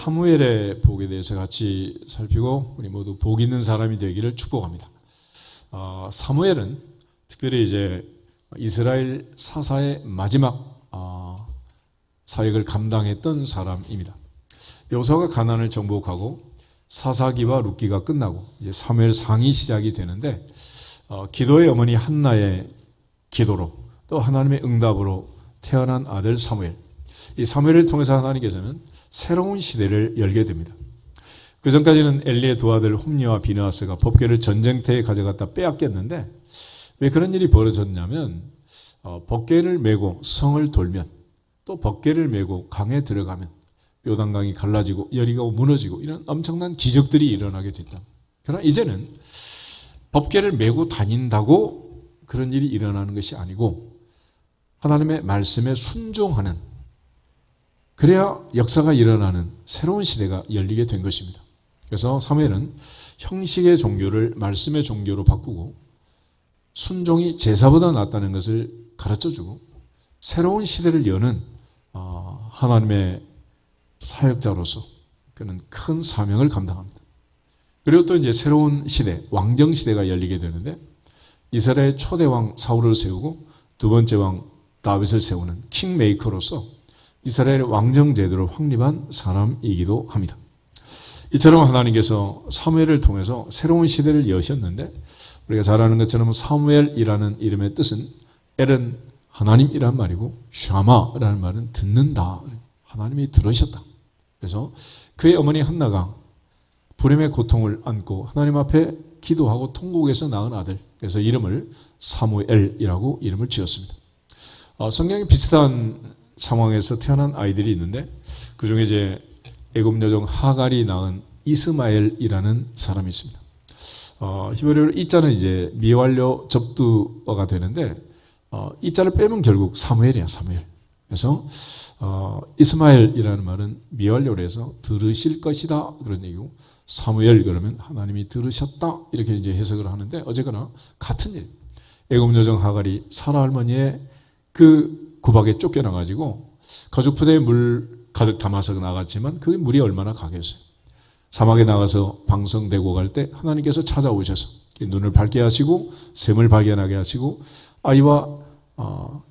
사무엘의 복에 대해서 같이 살피고 우리 모두 복 있는 사람이 되기를 축복합니다. 사무엘은 특별히 이제 이스라엘 사사의 마지막 사역을 감당했던 사람입니다. 여호수아가 가나안을 정복하고 사사기와 룻기가 끝나고 이제 사무엘상이 시작이 되는데 기도의 어머니 한나의 기도로 또 하나님의 응답으로 태어난 아들 사무엘. 이 사무엘을 통해서 하나님께서는 새로운 시대를 열게 됩니다. 그 전까지는 엘리의 두 아들 홈리와 비느하스가 법궤를 전쟁터에 가져갔다 빼앗겼는데 왜 그런 일이 벌어졌냐면 법궤를 메고 성을 돌면 또 법궤를 메고 강에 들어가면 요단강이 갈라지고 여리고 무너지고 이런 엄청난 기적들이 일어나게 됐다. 그러나 이제는 법궤를 메고 다닌다고 그런 일이 일어나는 것이 아니고 하나님의 말씀에 순종하는, 그래야 역사가 일어나는 새로운 시대가 열리게 된 것입니다. 그래서 사무엘은 형식의 종교를 말씀의 종교로 바꾸고 순종이 제사보다 낫다는 것을 가르쳐주고 새로운 시대를 여는 하나님의 사역자로서 그는 큰 사명을 감당합니다. 그리고 또 이제 새로운 시대, 왕정 시대가 열리게 되는데 이스라엘 초대 왕 사울을 세우고 두 번째 왕 다윗을 세우는 킹메이커로서 이스라엘 왕정 제도를 확립한 사람이기도 합니다. 이처럼 하나님께서 사무엘을 통해서 새로운 시대를 여셨는데 우리가 잘 아는 것처럼 사무엘이라는 이름의 뜻은 엘은 하나님이란 말이고 샤마라는 말은 듣는다. 하나님이 들으셨다. 그래서 그의 어머니 한나가 불임의 고통을 안고 하나님 앞에 기도하고 통곡해서 낳은 아들, 그래서 이름을 사무엘이라고 이름을 지었습니다. 성경에 비슷한 상황에서 태어난 아이들이 있는데 그 중에 이제 애굽 여종 하갈이 낳은 이스마엘이라는 사람이 있습니다. 히브리어로 이자는 이제 미완료 접두어가 되는데 이자를 빼면 결국 사무엘이야, 사무엘. 그래서 이스마엘이라는 말은 미완료로 해서 들으실 것이다 그런 얘기고, 사무엘 그러면 하나님이 들으셨다 이렇게 이제 해석을 하는데 어쨌거나 같은 일. 애굽 여종 하갈이 사라 할머니의 그 구박에 쫓겨나가지고 거죽부대에 물 가득 담아서 나갔지만 그 물이 얼마나 가겠어요. 사막에 나가서 방성되고 갈 때 하나님께서 찾아오셔서 눈을 밝게 하시고 샘을 발견하게 하시고 아이와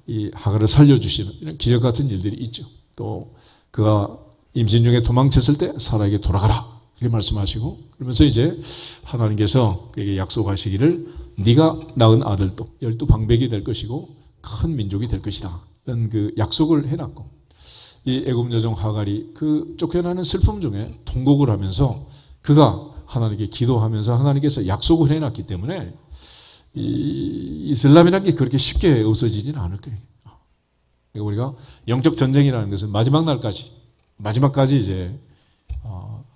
이 하갈을 살려주시는 이런 기적 같은 일들이 있죠. 또 그가 임신 중에 도망쳤을 때 사라에게 돌아가라 이렇게 말씀하시고, 그러면서 이제 하나님께서 그에게 약속하시기를 네가 낳은 아들도 12방백이 될 것이고 큰 민족이 될 것이다 이런 그 약속을 해놨고, 이 애굽 여종 하갈이 그 쫓겨나는 슬픔 중에 통곡을 하면서 그가 하나님께 기도하면서 하나님께서 약속을 해놨기 때문에 이 이슬람이라는 게 그렇게 쉽게 없어지지는 않을 거예요. 그러니까 우리가 영적 전쟁이라는 것은 마지막 날까지, 마지막까지 이제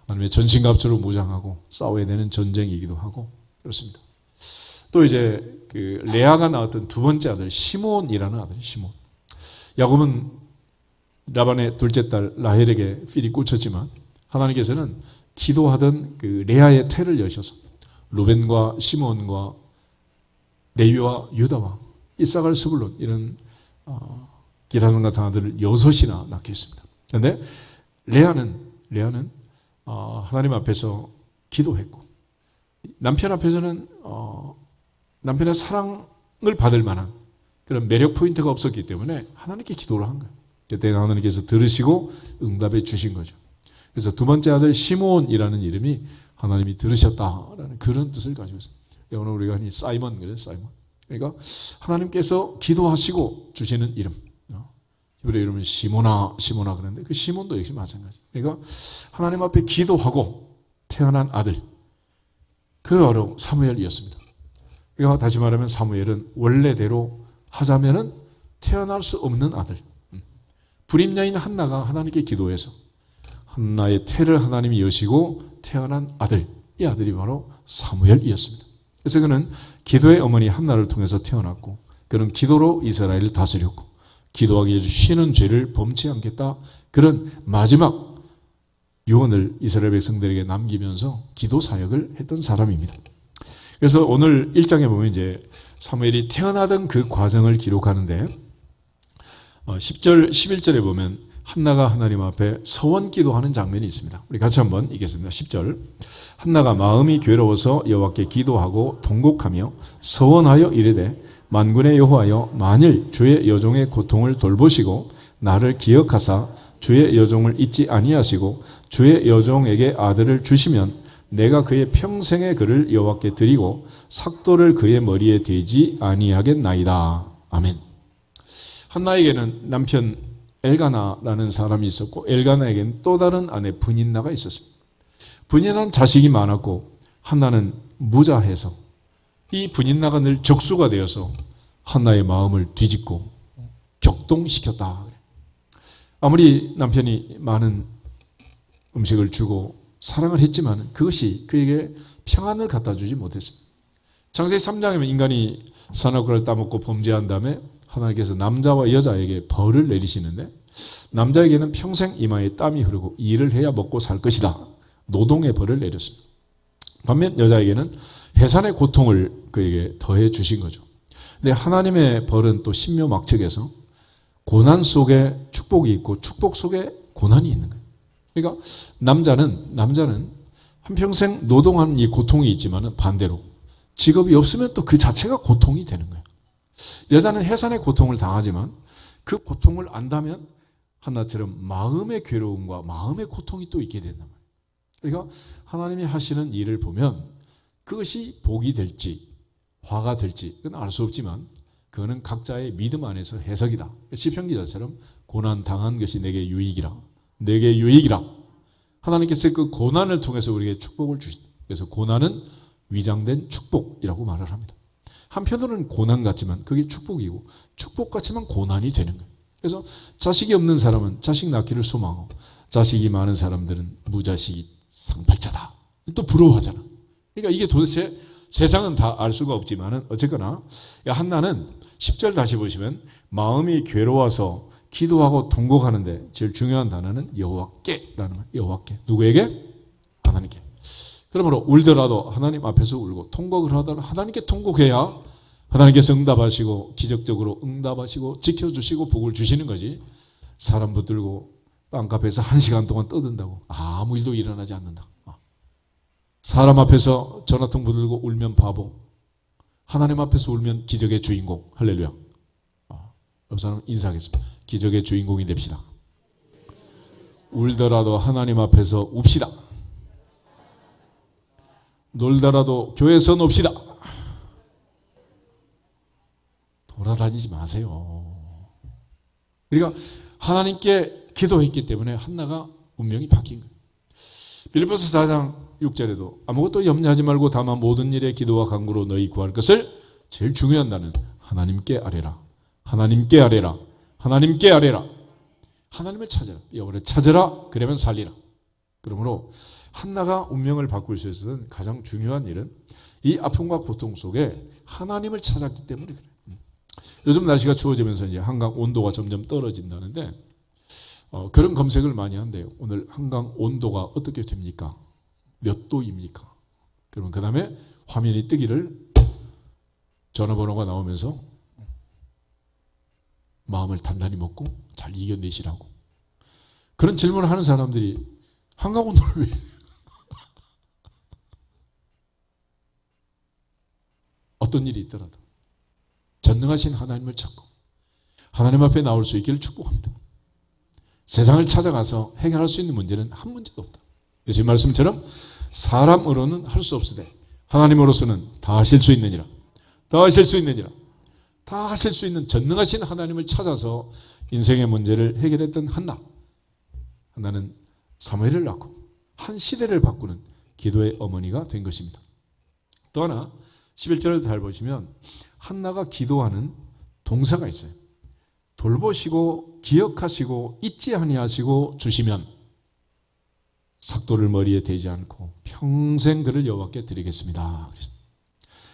하나님의 전신갑주로 무장하고 싸워야 되는 전쟁이기도 하고 그렇습니다. 또 이제 그 레아가 낳았던 두 번째 아들 시몬이라는 아들이 시몬. 야곱은 라반의 둘째 딸 라헬에게 필이 꽂혔지만 하나님께서는 기도하던 그 레아의 태를 여셔서 루벤과 시몬과 레위와 유다와 이사갈 스불론 이런 기라성 같은 아들을 6이나 낳게 했습니다. 그런데 레아는 하나님 앞에서 기도했고 남편 앞에서는 남편의 사랑을 받을 만한 그런 매력 포인트가 없었기 때문에 하나님께 기도를 한 거예요. 그때 하나님께서 들으시고 응답해 주신 거죠. 그래서 두 번째 아들 시몬이라는 이름이 하나님이 들으셨다라는 그런 뜻을 가지고 있어요. 오늘 우리가 흔히 사이먼 그래요, 사이먼. 그러니까 하나님께서 기도하시고 주시는 이름. 히브리 이름은 시모나 그러는데 그 시몬도 역시 마찬가지. 그러니까 하나님 앞에 기도하고 태어난 아들. 그 바로 사무엘이었습니다. 그러니까 다시 말하면 사무엘은 원래대로 하자면은 태어날 수 없는 아들. 불임 여인 한나가 하나님께 기도해서 한나의 태를 하나님이 여시고 태어난 아들. 이 아들이 바로 사무엘이었습니다. 그래서 그는 기도의 어머니 한나를 통해서 태어났고 그는 기도로 이스라엘을 다스렸고 기도하기 위해 쉬는 죄를 범치 않겠다. 그런 마지막 유언을 이스라엘 백성들에게 남기면서 기도 사역을 했던 사람입니다. 그래서 오늘 1장에 보면 이제 사무엘이 태어나던 그 과정을 기록하는데 10절, 11절에 보면 한나가 하나님 앞에 서원 기도하는 장면이 있습니다. 우리 같이 한번 읽겠습니다. 10절. 한나가 마음이 괴로워서 여호와께 기도하고 통곡하며 서원하여 이르되 만군의 여호와여 만일 주의 여종의 고통을 돌보시고 나를 기억하사 주의 여종을 잊지 아니하시고 주의 여종에게 아들을 주시면 내가 그의 평생의 그를 여호와께 드리고 삭도를 그의 머리에 대지 아니하겠나이다. 아멘. 한나에게는 남편 엘가나라는 사람이 있었고 엘가나에게는 또 다른 아내 브닌나가 있었습니다. 브닌나는 자식이 많았고 한나는 무자해서 이 브닌나가 늘 적수가 되어서 한나의 마음을 뒤집고 격동시켰다. 아무리 남편이 많은 음식을 주고 사랑을 했지만 그것이 그에게 평안을 갖다 주지 못했습니다. 창세기 3장에 인간이 선악과를 따먹고 범죄한 다음에 하나님께서 남자와 여자에게 벌을 내리시는데 남자에게는 평생 이마에 땀이 흐르고 일을 해야 먹고 살 것이다. 노동의 벌을 내렸습니다. 반면 여자에게는 해산의 고통을 그에게 더해 주신 거죠. 근데 하나님의 벌은 또 신묘막측에서 고난 속에 축복이 있고 축복 속에 고난이 있는 거예요. 그러니까 남자는 한평생 노동하는 이 고통이 있지만 반대로 직업이 없으면 또 그 자체가 고통이 되는 거예요. 여자는 해산의 고통을 당하지만 그 고통을 안다면 한나처럼 마음의 괴로움과 마음의 고통이 또 있게 된단 말이에요. 그러니까 하나님이 하시는 일을 보면 그것이 복이 될지 화가 될지 그건 알 수 없지만 그거는 각자의 믿음 안에서 해석이다. 시편 기자처럼 고난 당한 것이 내게 유익이라. 내게 유익이라. 하나님께서 그 고난을 통해서 우리에게 축복을 주신다. 그래서 고난은 위장된 축복이라고 말을 합니다. 한편으로는 고난 같지만 그게 축복이고 축복 같지만 고난이 되는 거예요. 그래서 자식이 없는 사람은 자식 낳기를 소망하고 자식이 많은 사람들은 무자식이 상팔자다. 또 부러워하잖아. 그러니까 이게 도대체 세상은 다 알 수가 없지만은 어쨌거나 한나는 10절 다시 보시면 마음이 괴로워서 기도하고 통곡하는데 제일 중요한 단어는 여호와께라는 거예요. 여호와께. 누구에게? 하나님께. 그러므로 울더라도 하나님 앞에서 울고 통곡을 하더라도 하나님께 통곡해야 하나님께서 응답하시고 기적적으로 응답하시고 지켜주시고 복을 주시는 거지. 사람 붙들고 빵카페에서 1시간 동안 떠든다고 아무 일도 일어나지 않는다. 사람 앞에서 전화통 붙들고 울면 바보, 하나님 앞에서 울면 기적의 주인공. 할렐루야. 옆 사람 인사하겠습니다. 기적의 주인공이 됩시다. 울더라도 하나님 앞에서 웁시다. 놀더라도 교회에서 놉시다. 돌아다니지 마세요. 그러니까 하나님께 기도했기 때문에 한나가 운명이 바뀐 거예요. 빌립보서 4장 6절에도 아무것도 염려하지 말고 다만 모든 일에 기도와 간구로 너희 구할 것을 제일 중요한 단어는 하나님께 아뢰라. 하나님께 아뢰라. 하나님께 아뢰라. 하나님을 찾아라. 여호와를 찾으라. 그러면 살리라. 그러므로 한나가 운명을 바꿀 수 있었던 가장 중요한 일은 이 아픔과 고통 속에 하나님을 찾았기 때문에 그래요. 요즘 날씨가 추워지면서 이제 한강 온도가 점점 떨어진다는데 그런 검색을 많이 한대요. 오늘 한강 온도가 어떻게 됩니까? 몇 도입니까? 그러면 그 다음에 화면이 뜨기를 전화번호가 나오면서 마음을 단단히 먹고 잘 이겨내시라고. 그런 질문을 하는 사람들이 한강 온도를 왜 어떤 일이 있더라도 전능하신 하나님을 찾고 하나님 앞에 나올 수 있기를 축복합니다. 세상을 찾아가서 해결할 수 있는 문제는 한 문제도 없다. 예수님 말씀처럼 사람으로는 할 수 없으되 하나님으로서는 다 하실 수 있느니라. 다 하실 수 있느니라. 다 하실 수 있는 전능하신 하나님을 찾아서 인생의 문제를 해결했던 한나. 한나는 사무엘을 낳고 한 시대를 바꾸는 기도의 어머니가 된 것입니다. 또 하나 11절을 잘 보시면 한나가 기도하는 동사가 있어요. 돌보시고 기억하시고 잊지 아니하시고 주시면 삭도를 머리에 대지 않고 평생 그를 여호와께 드리겠습니다.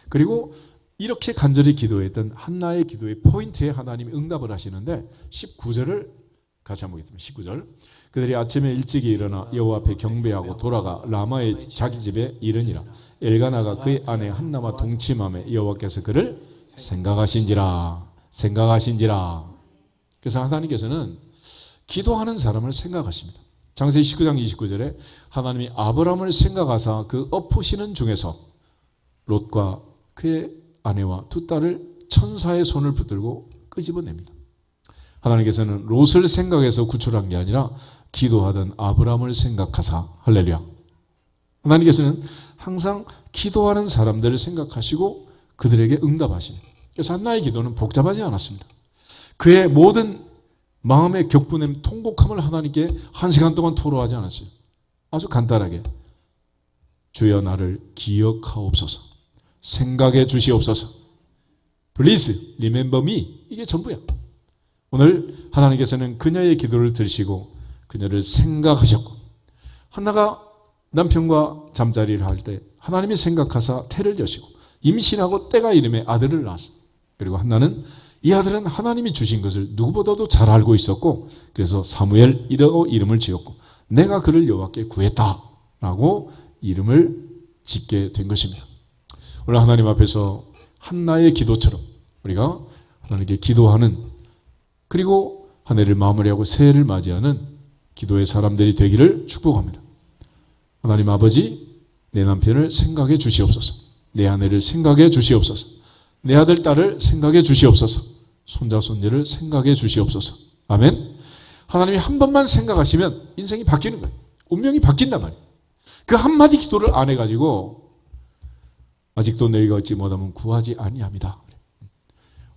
그리고 이렇게 간절히 기도했던 한나의 기도의 포인트에 하나님이 응답을 하시는데 19절을 같이 한번 보겠습니다. 19절. 그들이 아침에 일찍이 일어나 여호와 앞에 경배하고 돌아가 라마의 자기 집에 이르니라. 엘가나가 그의 아내 한나와 동침하며 여호와께서 그를 생각하신지라. 그래서 하나님께서는 기도하는 사람을 생각하십니다. 창세기 19장 29절에 하나님이 아브라함을 생각하사 그 엎으시는 중에서 롯과 그의 아내와 두 딸을 천사의 손을 붙들고 끄집어냅니다. 하나님께서는 롯을 생각해서 구출한 게 아니라 기도하던 아브라함을 생각하사, 할렐루야. 하나님께서는 항상 기도하는 사람들을 생각하시고 그들에게 응답하십니다. 그래서 한나의 기도는 복잡하지 않았습니다. 그의 모든 마음의 격분함, 통곡함을 하나님께 1시간 동안 토로하지 않았어요. 아주 간단하게 주여 나를 기억하옵소서, 생각해 주시옵소서, Please remember me. 이게 전부야. 오늘 하나님께서는 그녀의 기도를 들으시고 그녀를 생각하셨고, 한나가 남편과 잠자리를 할 때 하나님이 생각하사 태를 여시고 임신하고 때가 이름에 아들을 낳았어요. 그리고 한나는 이 아들은 하나님이 주신 것을 누구보다도 잘 알고 있었고, 그래서 사무엘이라고 이름을 지었고 내가 그를 여호와께 구했다라고 이름을 짓게 된 것입니다. 오늘 하나님 앞에서 한나의 기도처럼 우리가 하나님께 기도하는, 그리고 한 해를 마무리하고 새해를 맞이하는 기도의 사람들이 되기를 축복합니다. 하나님 아버지, 내 남편을 생각해 주시옵소서, 내 아내를 생각해 주시옵소서, 내 아들 딸을 생각해 주시옵소서, 손자 손녀를 생각해 주시옵소서. 아멘. 하나님이 한 번만 생각하시면 인생이 바뀌는 거예요. 운명이 바뀐단 말이에요. 그 한마디 기도를 안 해가지고 아직도 너희가 얻지 못하면 구하지 아니합니다.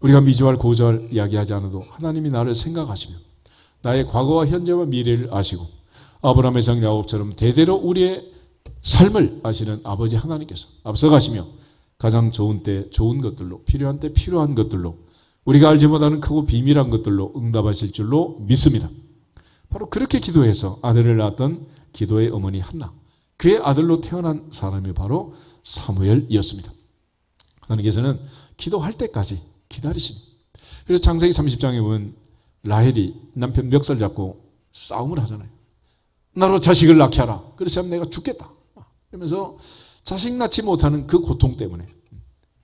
우리가 미주알 고주알 이야기하지 않아도 하나님이 나를 생각하시며 나의 과거와 현재와 미래를 아시고 아브라함의 성 야곱처럼 대대로 우리의 삶을 아시는 아버지 하나님께서 앞서가시며 가장 좋은 때 좋은 것들로, 필요한 때 필요한 것들로, 우리가 알지 못하는 크고 비밀한 것들로 응답하실 줄로 믿습니다. 바로 그렇게 기도해서 아들을 낳았던 기도의 어머니 한나, 그의 아들로 태어난 사람이 바로 사무엘이었습니다. 하나님께서는 기도할 때까지 기다리십니다. 그래서 창세기 30장에 보면 라헬이 남편 멱살 잡고 싸움을 하잖아요. 나로 자식을 낳게 하라. 그렇지 않으면 내가 죽겠다. 그러면서 자식 낳지 못하는 그 고통 때문에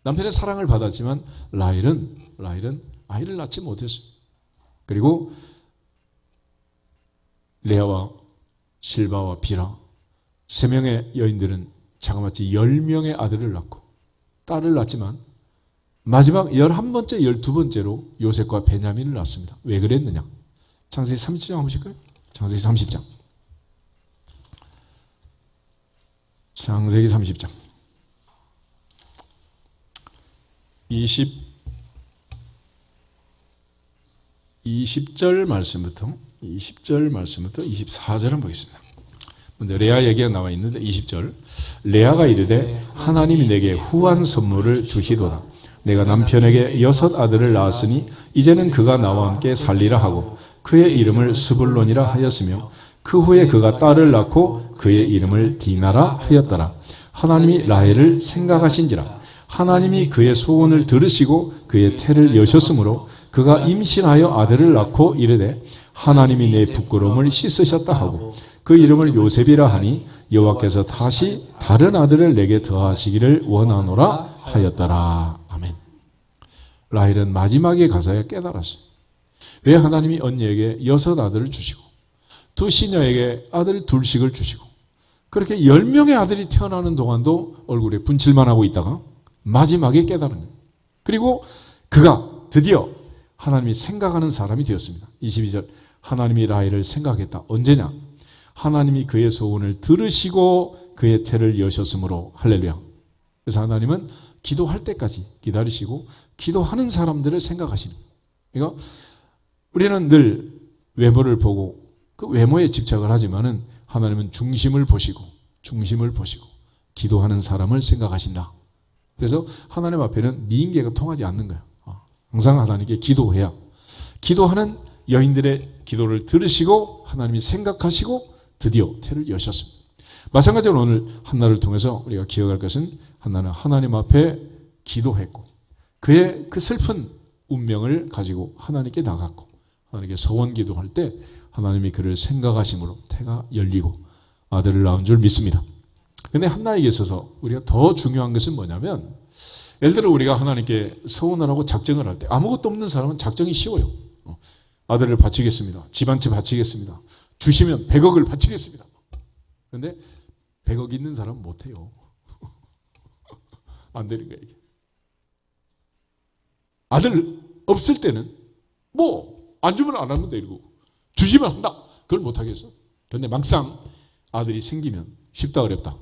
남편의 사랑을 받았지만 라헬은 아이를 낳지 못했어요. 그리고 레아와 실바와 비라 3명의 여인들은 자그마치 10명의 아들을 낳고 딸을 낳지만 마지막 11번째, 12번째로 요셉과 베냐민을 낳습니다. 왜 그랬느냐? 창세기 30장 한번 보실까요? 창세기 30장. 창세기 30장. 20절 말씀부터 24절 한번 보겠습니다. 먼저 레아 얘기가 나와 있는데 20절. 레아가 이르되 하나님이 내게 후한 선물을 주시도다. 내가 남편에게 6 아들을 낳았으니 이제는 그가 나와 함께 살리라 하고 그의 이름을 스불론이라 하였으며 그 후에 그가 딸을 낳고 그의 이름을 디나라 하였더라. 하나님이 라헬을 생각하신지라. 하나님이 그의 소원을 들으시고 그의 태를 여셨으므로 그가 임신하여 아들을 낳고 이르되 하나님이 내 부끄러움을 씻으셨다 하고 그 이름을 요셉이라 하니 여호와께서 다시 다른 아들을 내게 더하시기를 원하노라 하였더라. 아멘. 라헬은 마지막에 가서야 깨달았어요. 왜 하나님이 언니에게 6 아들을 주시고 2 시녀에게 아들 2씩을 주시고 그렇게 10명의 아들이 태어나는 동안도 얼굴에 분칠만 하고 있다가 마지막에 깨달은 거예요. 그리고 그가 드디어 하나님이 생각하는 사람이 되었습니다. 22절. 하나님이 라헬을 생각했다. 언제냐? 하나님이 그의 소원을 들으시고 그의 태를 여셨으므로. 할렐루야. 그래서 하나님은 기도할 때까지 기다리시고 기도하는 사람들을 생각하시는 거예요. 그러니까 우리는 늘 외모를 보고 그 외모에 집착을 하지만은 하나님은 중심을 보시고 기도하는 사람을 생각하신다. 그래서 하나님 앞에는 미인계가 통하지 않는 거예요. 항상 하나님께 기도해야 기도하는 여인들의 기도를 들으시고 하나님이 생각하시고 드디어 태를 여셨습니다. 마찬가지로 오늘 한나를 통해서 우리가 기억할 것은 한나는 하나님 앞에 기도했고 그의 그 슬픈 운명을 가지고 하나님께 나갔고 하나님께 서원 기도할 때 하나님이 그를 생각하심으로 태가 열리고 아들을 낳은 줄 믿습니다. 그런데 한나에게 있어서 우리가 더 중요한 것은 뭐냐면 예를 들어 우리가 하나님께 서원을 하고 작정을 할 때 아무것도 없는 사람은 작정이 쉬워요. 아들을 바치겠습니다. 집 한 채 바치겠습니다. 주시면 100억을 바치겠습니다. 그런데 100억 있는 사람은 못해요. 안 되는 거예요, 이게. 아들 없을 때는 안 주면 안 하면 되고 주시면 한다. 그걸 못하겠어. 그런데 막상 아들이 생기면 쉽다 어렵다.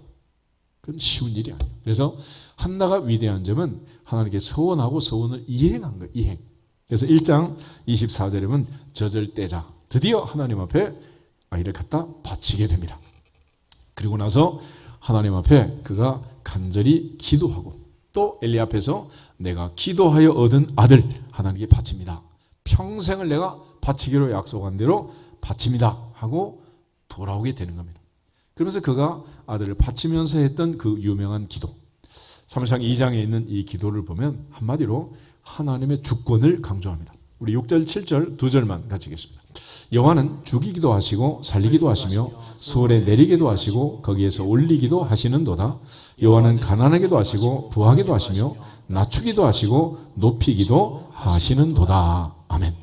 그건 쉬운 일이 아니에요. 그래서 한나가 위대한 점은 하나님께 서원하고 서원을 이행한 거예요. 이행. 그래서 1장 24절에 보면 젖을 떼자. 드디어 하나님 앞에 아이를 갖다 바치게 됩니다. 그리고 나서 하나님 앞에 그가 간절히 기도하고 또 엘리 앞에서 내가 기도하여 얻은 아들 하나님께 바칩니다. 평생을 내가 바치기로 약속한 대로 바칩니다 하고 돌아오게 되는 겁니다. 그러면서 그가 아들을 바치면서 했던 그 유명한 기도, 사무엘상 2장에 있는 이 기도를 보면 한마디로 하나님의 주권을 강조합니다. 우리 6절, 7절 두 절만 같이 읽겠습니다. 여호와는 죽이기도 하시고 살리기도 하시며 수월에 내리기도 하시고 거기에서 올리기도 하시는도다. 여호와는 가난하게도 하시고 부하게도 하시며 낮추기도 하시고 높이기도 하시는도다. 아멘.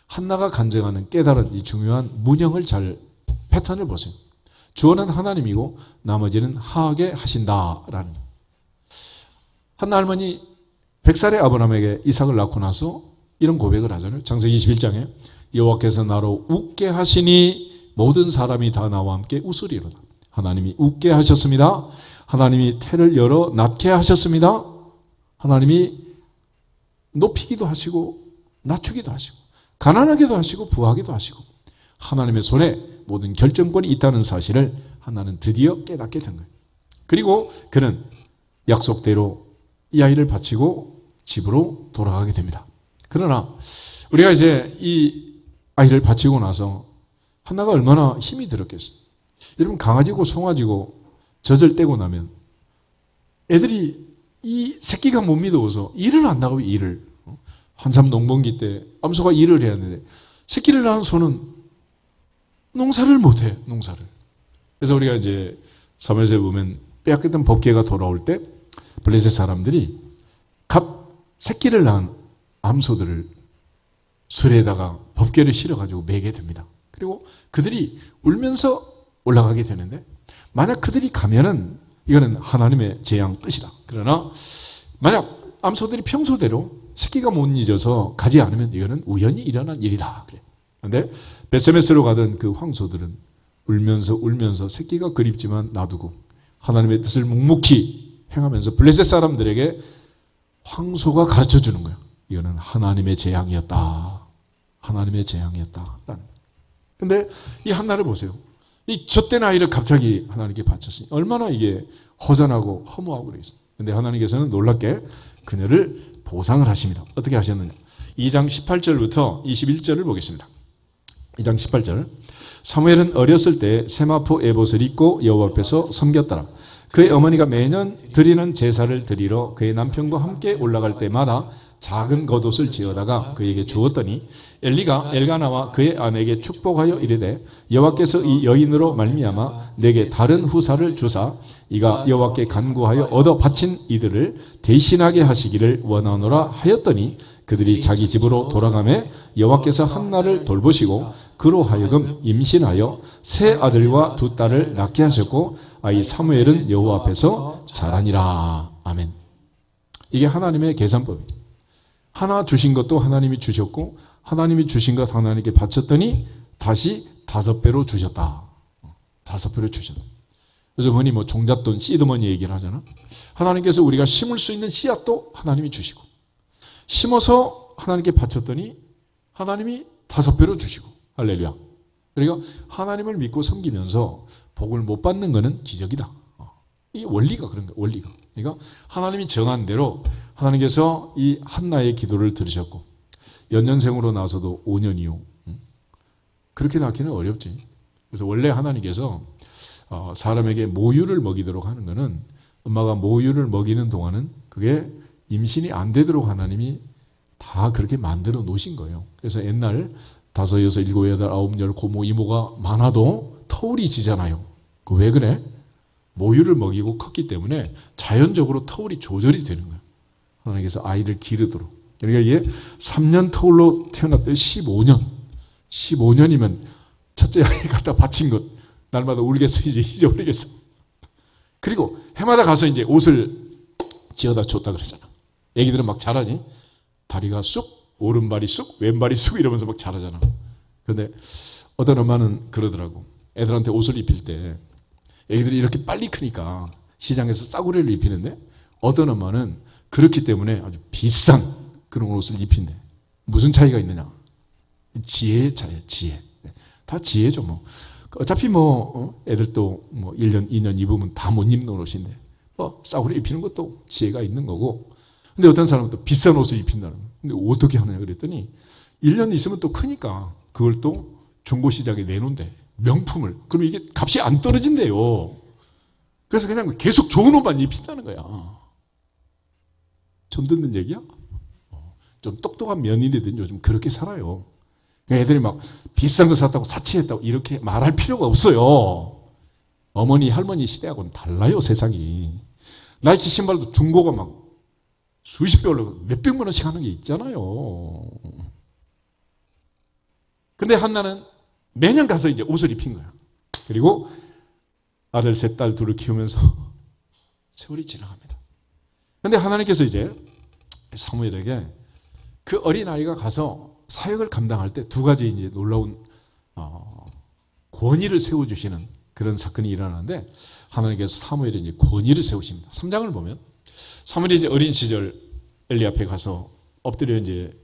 한나가 간증하는 깨달은 이 중요한 문형을 패턴을 보세요. 주어는 하나님이고 나머지는 하게 하신다라는. 한나 할머니 100살의 아브라함에게 이삭을 낳고 나서 이런 고백을 하잖아요. 창세기 21장에 여호와께서 나로 웃게 하시니 모든 사람이 다 나와 함께 웃으리로다. 하나님이 웃게 하셨습니다. 하나님이 태를 열어 낳게 하셨습니다. 하나님이 높이기도 하시고 낮추기도 하시고 가난하게도 하시고 부하게도 하시고 하나님의 손에 모든 결정권이 있다는 사실을 한나는 드디어 깨닫게 된 거예요. 그리고 그는 약속대로 이 아이를 바치고 집으로 돌아가게 됩니다. 그러나 우리가 이제 이 아이를 바치고 나서 한나가 얼마나 힘이 들었겠어요. 여러분 강아지고 송아지고 젖을 떼고 나면 애들이 이 새끼가 못 믿어서 일을 안 나가요. 일을. 한참 농번기 때 암소가 일을 해야 하는데 새끼를 낳은 소는 농사를 못해. 농사를. 그래서 우리가 이제 사무엘서에 보면 빼앗겼던 법궤가 돌아올 때 블레셋 사람들이 새끼를 낳은 암소들을 수레에다가 법궤를 실어가지고 매게 됩니다. 그리고 그들이 울면서 올라가게 되는데 만약 그들이 가면은 이거는 하나님의 재앙 뜻이다. 그러나 만약 암소들이 평소대로 새끼가 못 잊어서 가지 않으면 이거는 우연히 일어난 일이다. 그래. 그런데 베세메스로 가던 그 황소들은 울면서 새끼가 그립지만 놔두고 하나님의 뜻을 묵묵히 행하면서 블레셋 사람들에게 황소가 가르쳐 주는 거예요. 이거는 하나님의 재앙이었다. 하나님의 재앙이었다. 근데 이 한나를 보세요. 이 젖된 아이를 갑자기 하나님께 바쳤으니 얼마나 이게 허전하고 허무하고 그랬어요. 근데 하나님께서는 놀랍게 그녀를 보상을 하십니다. 어떻게 하셨느냐. 2장 18절부터 21절을 보겠습니다. 2장 18절. 사무엘은 어렸을 때 세마포 에봇을 입고 여호와 앞에서 섬겼더라. 그의 어머니가 매년 드리는 제사를 드리러 그의 남편과 함께 올라갈 때마다 작은 겉옷을 지어다가 그에게 주었더니 엘리가 엘가나와 그의 아내에게 축복하여 이르되 여호와께서 이 여인으로 말미암아 내게 다른 후사를 주사 이가 여호와께 간구하여 얻어 바친 이들을 대신하게 하시기를 원하노라 하였더니 그들이 자기 집으로 돌아가매 여호와께서 한나를 돌보시고 그로 하여금 임신하여 세 아들과 두 딸을 낳게 하셨고 아이 사무엘은 여호와 앞에서 자라니라. 아멘. 이게 하나님의 계산법이에요. 하나 주신 것도 하나님이 주셨고 하나님이 주신 것 하나님께 바쳤더니 다시 5배로 주셨다. 5배로 주셨다. 요즘 흔히 종잣돈 씨드머니 얘기를 하잖아. 하나님께서 우리가 심을 수 있는 씨앗도 하나님이 주시고 심어서 하나님께 바쳤더니 하나님이 5배로 주시고 할렐루야. 그러니까 하나님을 믿고 섬기면서 복을 못 받는 것은 기적이다. 이 원리가 그런 거예요. 원리가. 그러니까 하나님이 정한 대로 하나님께서 이 한나의 기도를 들으셨고 연년생으로 나서도 5년 이후 그렇게 낳기는 어렵지. 그래서 원래 하나님께서 사람에게 모유를 먹이도록 하는 것은 엄마가 모유를 먹이는 동안은 그게 임신이 안 되도록 하나님이 다 그렇게 만들어 놓으신 거예요. 그래서 옛날 5, 6, 7, 8, 9, 10 고모 이모가 많아도 터울이 지잖아요. 그 왜 그래? 모유를 먹이고 컸기 때문에 자연적으로 터울이 조절이 되는 거예요. 하나님께서 아이를 기르도록. 그러니까 이게 3년 터울로 태어났더니 15년. 15년이면 첫째 아이 갖다 바친 것 날마다 울겠어, 이제 잊어버리겠어. 그리고 해마다 가서 이제 옷을 지어다 줬다 그러잖아. 애기들은 막 자라지. 다리가 쑥, 오른발이 쑥, 왼발이 쑥 이러면서 막 자라잖아. 그런데 어떤 엄마는 그러더라고. 애들한테 옷을 입힐 때 애기들이 이렇게 빨리 크니까 시장에서 싸구려를 입히는데 어떤 엄마는 그렇기 때문에 아주 비싼 그런 옷을 입힌대. 무슨 차이가 있느냐? 지혜의 차이야, 지혜. 다 지혜죠, 뭐. 어차피 애들도 1년, 2년 입으면 다 못 입는 옷인데, 싸구려 입히는 것도 지혜가 있는 거고. 근데 어떤 사람은 또 비싼 옷을 입힌다는 거예요. 근데 어떻게 하느냐 그랬더니, 1년 있으면 또 크니까 그걸 또 중고시장에 내놓은대. 명품을. 그럼 이게 값이 안 떨어진대요. 그래서 그냥 계속 좋은 옷만 입힌다는 거야. 처음 듣는 얘기야? 좀 똑똑한 며느리들은 요즘 그렇게 살아요. 애들이 막 비싼 거 샀다고 사치했다고 이렇게 말할 필요가 없어요. 어머니, 할머니 시대하고는 달라요, 세상이. 나이키 신발도 중고가 막 수십 배 올라가고 몇백만 원씩 하는 게 있잖아요. 근데 한나는 매년 가서 이제 옷을 입힌 거야. 그리고 아들 셋, 딸 둘을 키우면서 세월이 지나갑니다. 근데 하나님께서 이제 사무엘에게 그 어린아이가 가서 사역을 감당할 때 두 가지 이제 놀라운 권위를 세워주시는 그런 사건이 일어나는데 하나님께서 사무엘에 이제 권위를 세우십니다. 3장을 보면 사무엘이 이제 어린 시절 엘리 앞에 가서 엎드려 이제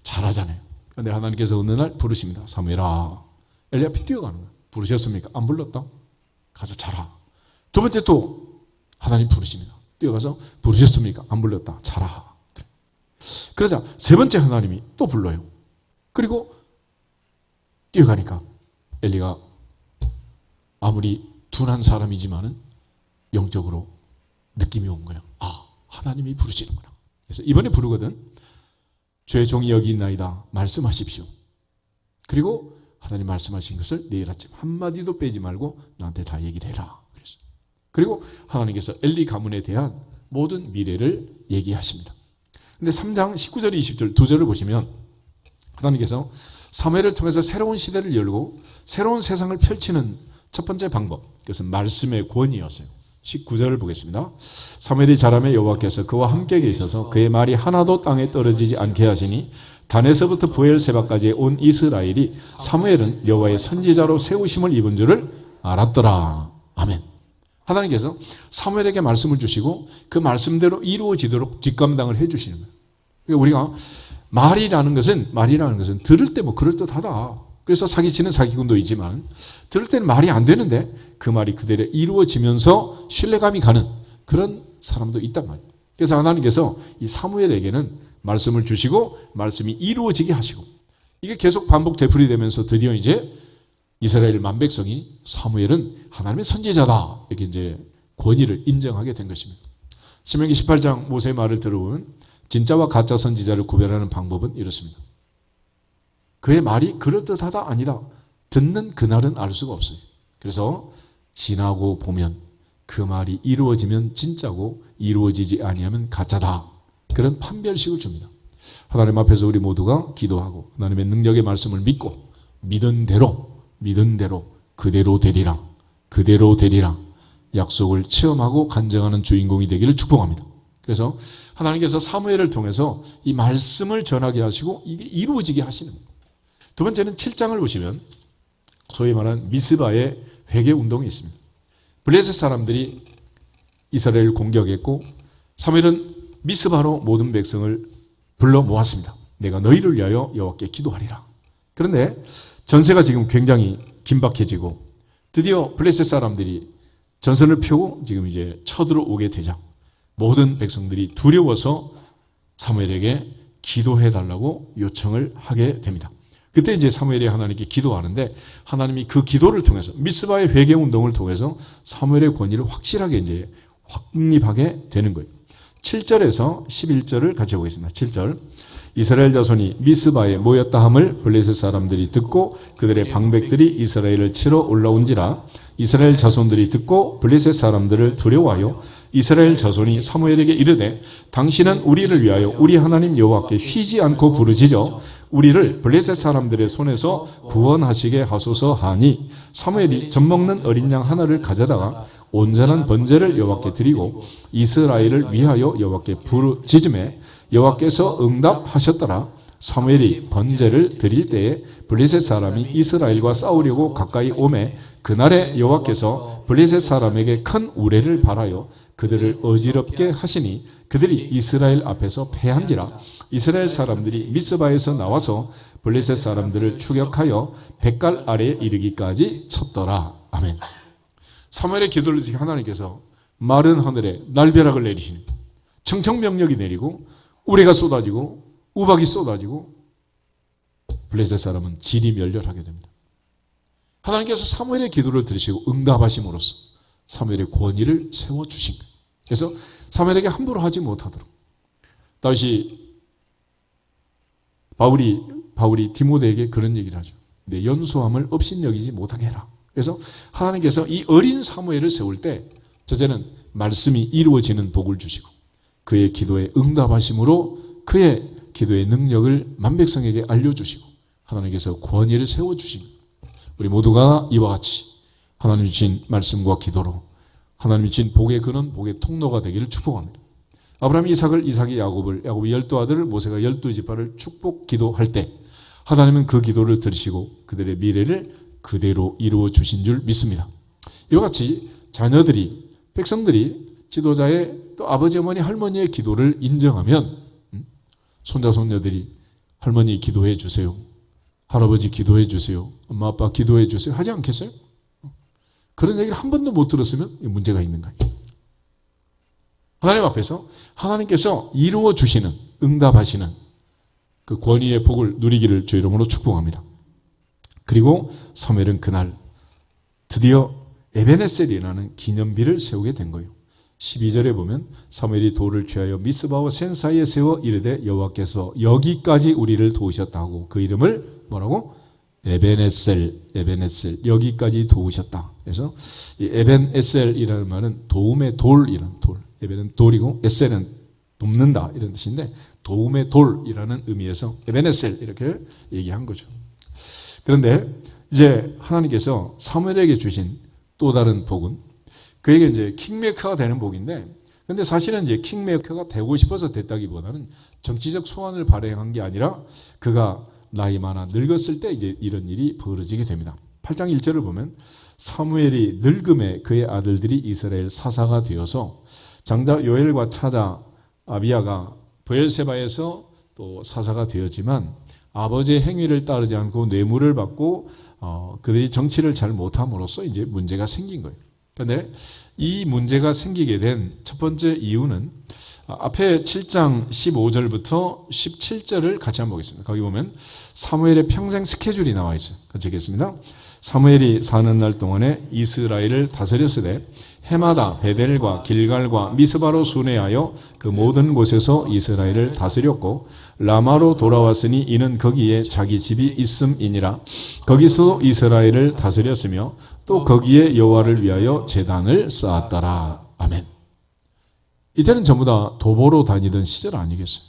잘하잖아요. 그런데 하나님께서 어느 날 부르십니다. 사무엘아, 엘리 앞에 뛰어가는 거야. 부르셨습니까? 안 불렀다? 가서 자라. 두 번째 또 하나님 부르십니다. 뛰어가서 부르셨습니까? 안 불렀다. 자라. 그러자 세 번째 하나님이 또 불러요. 그리고 뛰어가니까 엘리가 아무리 둔한 사람이지만은 영적으로 느낌이 온 거예요. 하나님이 부르시는구나. 그래서 이번에 부르거든. 주의 종이 여기 있나이다. 말씀하십시오. 그리고 하나님 말씀하신 것을 내일 아침 한마디도 빼지 말고 나한테 다 얘기를 해라. 그랬어요. 그리고 하나님께서 엘리 가문에 대한 모든 미래를 얘기하십니다. 근데 3장 19절 20절 두 절을 보시면 하나님께서 사무엘을 통해서 새로운 시대를 열고 새로운 세상을 펼치는 첫 번째 방법, 그것은 말씀의 권위였어요. 19절을 보겠습니다. 사무엘이 자라매 여호와께서 그와 함께 계셔서 그의 말이 하나도 땅에 떨어지지 않게 하시니 단에서부터 부엘세바까지의 온 이스라엘이 사무엘은 여호와의 선지자로 세우심을 입은 줄을 알았더라. 아멘. 하나님께서 사무엘에게 말씀을 주시고 그 말씀대로 이루어지도록 뒷감당을 해주시는 거예요. 그러니까 우리가 말이라는 것은 들을 때 그럴듯하다. 그래서 사기치는 사기꾼도 있지만 들을 때는 말이 안 되는데 그 말이 그대로 이루어지면서 신뢰감이 가는 그런 사람도 있단 말이에요. 그래서 하나님께서 이 사무엘에게는 말씀을 주시고 말씀이 이루어지게 하시고 이게 계속 반복 되풀이되면서 드디어 이제 이스라엘 만백성이 사무엘은 하나님의 선지자다 이렇게 이제 권위를 인정하게 된 것입니다. 신명기 18장 모세의 말을 들어보면 진짜와 가짜 선지자를 구별하는 방법은 이렇습니다. 그의 말이 그럴듯하다 아니다. 듣는 그날은 알 수가 없어요. 그래서 지나고 보면 그 말이 이루어지면 진짜고 이루어지지 아니하면 가짜다. 그런 판별식을 줍니다. 하나님 앞에서 우리 모두가 기도하고 하나님의 능력의 말씀을 믿고 믿은 대로 그대로 되리라 약속을 체험하고 간증하는 주인공이 되기를 축복합니다. 그래서 하나님께서 사무엘을 통해서 이 말씀을 전하게 하시고 이게 이루어지게 하시는 거예요. 두 번째는 7장을 보시면 소위 말하는 미스바의 회개 운동이 있습니다. 블레셋 사람들이 이스라엘을 공격했고 사무엘은 미스바로 모든 백성을 불러 모았습니다. 내가 너희를 위하여 여호와께 기도하리라. 그런데 전세가 지금 굉장히 긴박해지고 드디어 블레셋 사람들이 전선을 펴고 지금 이제 쳐들어오게 되자 모든 백성들이 두려워서 사무엘에게 기도해 달라고 요청을 하게 됩니다. 그때 이제 사무엘이 하나님께 기도하는데 하나님이 그 기도를 통해서 미스바의 회개 운동을 통해서 사무엘의 권위를 확실하게 이제 확립하게 되는 거예요. 7절에서 11절을 같이 보겠습니다. 7절. 이스라엘 자손이 미스바에 모였다 함을 블레셋 사람들이 듣고 그들의 방백들이 이스라엘을 치러 올라온지라 이스라엘 자손들이 듣고 블레셋 사람들을 두려워하여 이스라엘 자손이 사무엘에게 이르되 당신은 우리를 위하여 우리 하나님 여호와께 쉬지 않고 부르짖어 우리를 블레셋 사람들의 손에서 구원하시게 하소서 하니 사무엘이 젖먹는 어린 양 하나를 가져다가 온전한 번제를 여호와께 드리고 이스라엘을 위하여 여호와께 부르짖음에 여호와께서 응답하셨더라. 사무엘이 번제를 드릴 때에 블레셋 사람이 이스라엘과 싸우려고 가까이 오매 그날에 여호와께서 블레셋 사람에게 큰 우레를 발하여 그들을 어지럽게 하시니 그들이 이스라엘 앞에서 패한지라. 이스라엘 사람들이 미스바에서 나와서 블레셋 사람들을 추격하여 백갈 아래에 이르기까지 쳤더라. 아멘. 사무엘의 기도를 듣고 하나님께서 마른 하늘에 날벼락을 내리시니 청청병력이 내리고 우레가 쏟아지고 우박이 쏟아지고 블레셋 사람은 질이 멸렬하게 됩니다. 하나님께서 사무엘의 기도를 들으시고 응답하심으로써 사무엘의 권위를 세워주신 거예요. 그래서 사무엘에게 함부로 하지 못하도록 다윗이 바울이 디모데에게 그런 얘기를 하죠. 내 연소함을 업신여기지 못하게 해라. 그래서 하나님께서 이 어린 사무엘을 세울 때 첫째는 말씀이 이루어지는 복을 주시고 그의 기도에 응답하심으로 그의 기도의 능력을 만백성에게 알려주시고 하나님께서 권위를 세워주신 우리 모두가 이와 같이 하나님 주신 말씀과 기도로 하나님 주신 복의 근원, 복의 통로가 되기를 축복합니다. 아브라함이 이삭을, 이삭이 야곱이 12아들을, 모세가 12지파를 축복 기도할 때 하나님은 그 기도를 들으시고 그들의 미래를 그대로 이루어 주신 줄 믿습니다. 이와 같이 자녀들이, 백성들이 지도자의 또 아버지, 어머니, 할머니의 기도를 인정하면 손자, 손녀들이 할머니 기도해 주세요. 할아버지 기도해 주세요. 엄마, 아빠 기도해 주세요. 하지 않겠어요? 그런 얘기를 한 번도 못 들었으면 문제가 있는 거예요. 하나님 앞에서 하나님께서 이루어 주시는, 응답하시는 그 권위의 복을 누리기를 주 이름으로 축복합니다. 그리고 사무엘은 그날 드디어 에베네셀이라는 기념비를 세우게 된 거예요. 12절에 보면 사무엘이 돌을 취하여 미스바와 센 사이에 세워 이르되 여호와께서 여기까지 우리를 도우셨다 하고 그 이름을 뭐라고? 에베네셀, 여기까지 도우셨다. 그래서 이 에벤에셀이라는 말은 도움의 돌이라는 돌. 에벤은 돌이고 에셀은 돕는다 이런 뜻인데 도움의 돌이라는 의미에서 에베네셀 이렇게 얘기한 거죠. 그런데 이제 하나님께서 사무엘에게 주신 또 다른 복은 그에게 이제 킹메이커가 되는 복인데, 근데 사실은 이제 킹메이커가 되고 싶어서 됐다기보다는 정치적 소원을 발행한 게 아니라 그가 나이 많아 늙었을 때 이제 이런 일이 벌어지게 됩니다. 8장 1절을 보면 사무엘이 늙음에 그의 아들들이 이스라엘 사사가 되어서 장자 요엘과 차자 아비야가 브엘세바에서 또 사사가 되었지만 아버지의 행위를 따르지 않고 뇌물을 받고 그들이 정치를 잘 못함으로써 이제 문제가 생긴 거예요. 그런데 이 문제가 생기게 된 첫 번째 이유는 앞에 7장 15절부터 17절을 같이 한번 보겠습니다. 거기 보면 사무엘의 평생 스케줄이 나와 있어요. 같이 읽겠습니다. 사무엘이 사는 날 동안에 이스라엘을 다스렸으되 해마다 베델과 길갈과 미스바로 순회하여 그 모든 곳에서 이스라엘을 다스렸고 라마로 돌아왔으니 이는 거기에 자기 집이 있음이니라. 거기서 이스라엘을 다스렸으며 또 거기에 여호와를 위하여 제단을 쌓았더라. 아멘. 이때는 전부 다 도보로 다니던 시절 아니겠어요?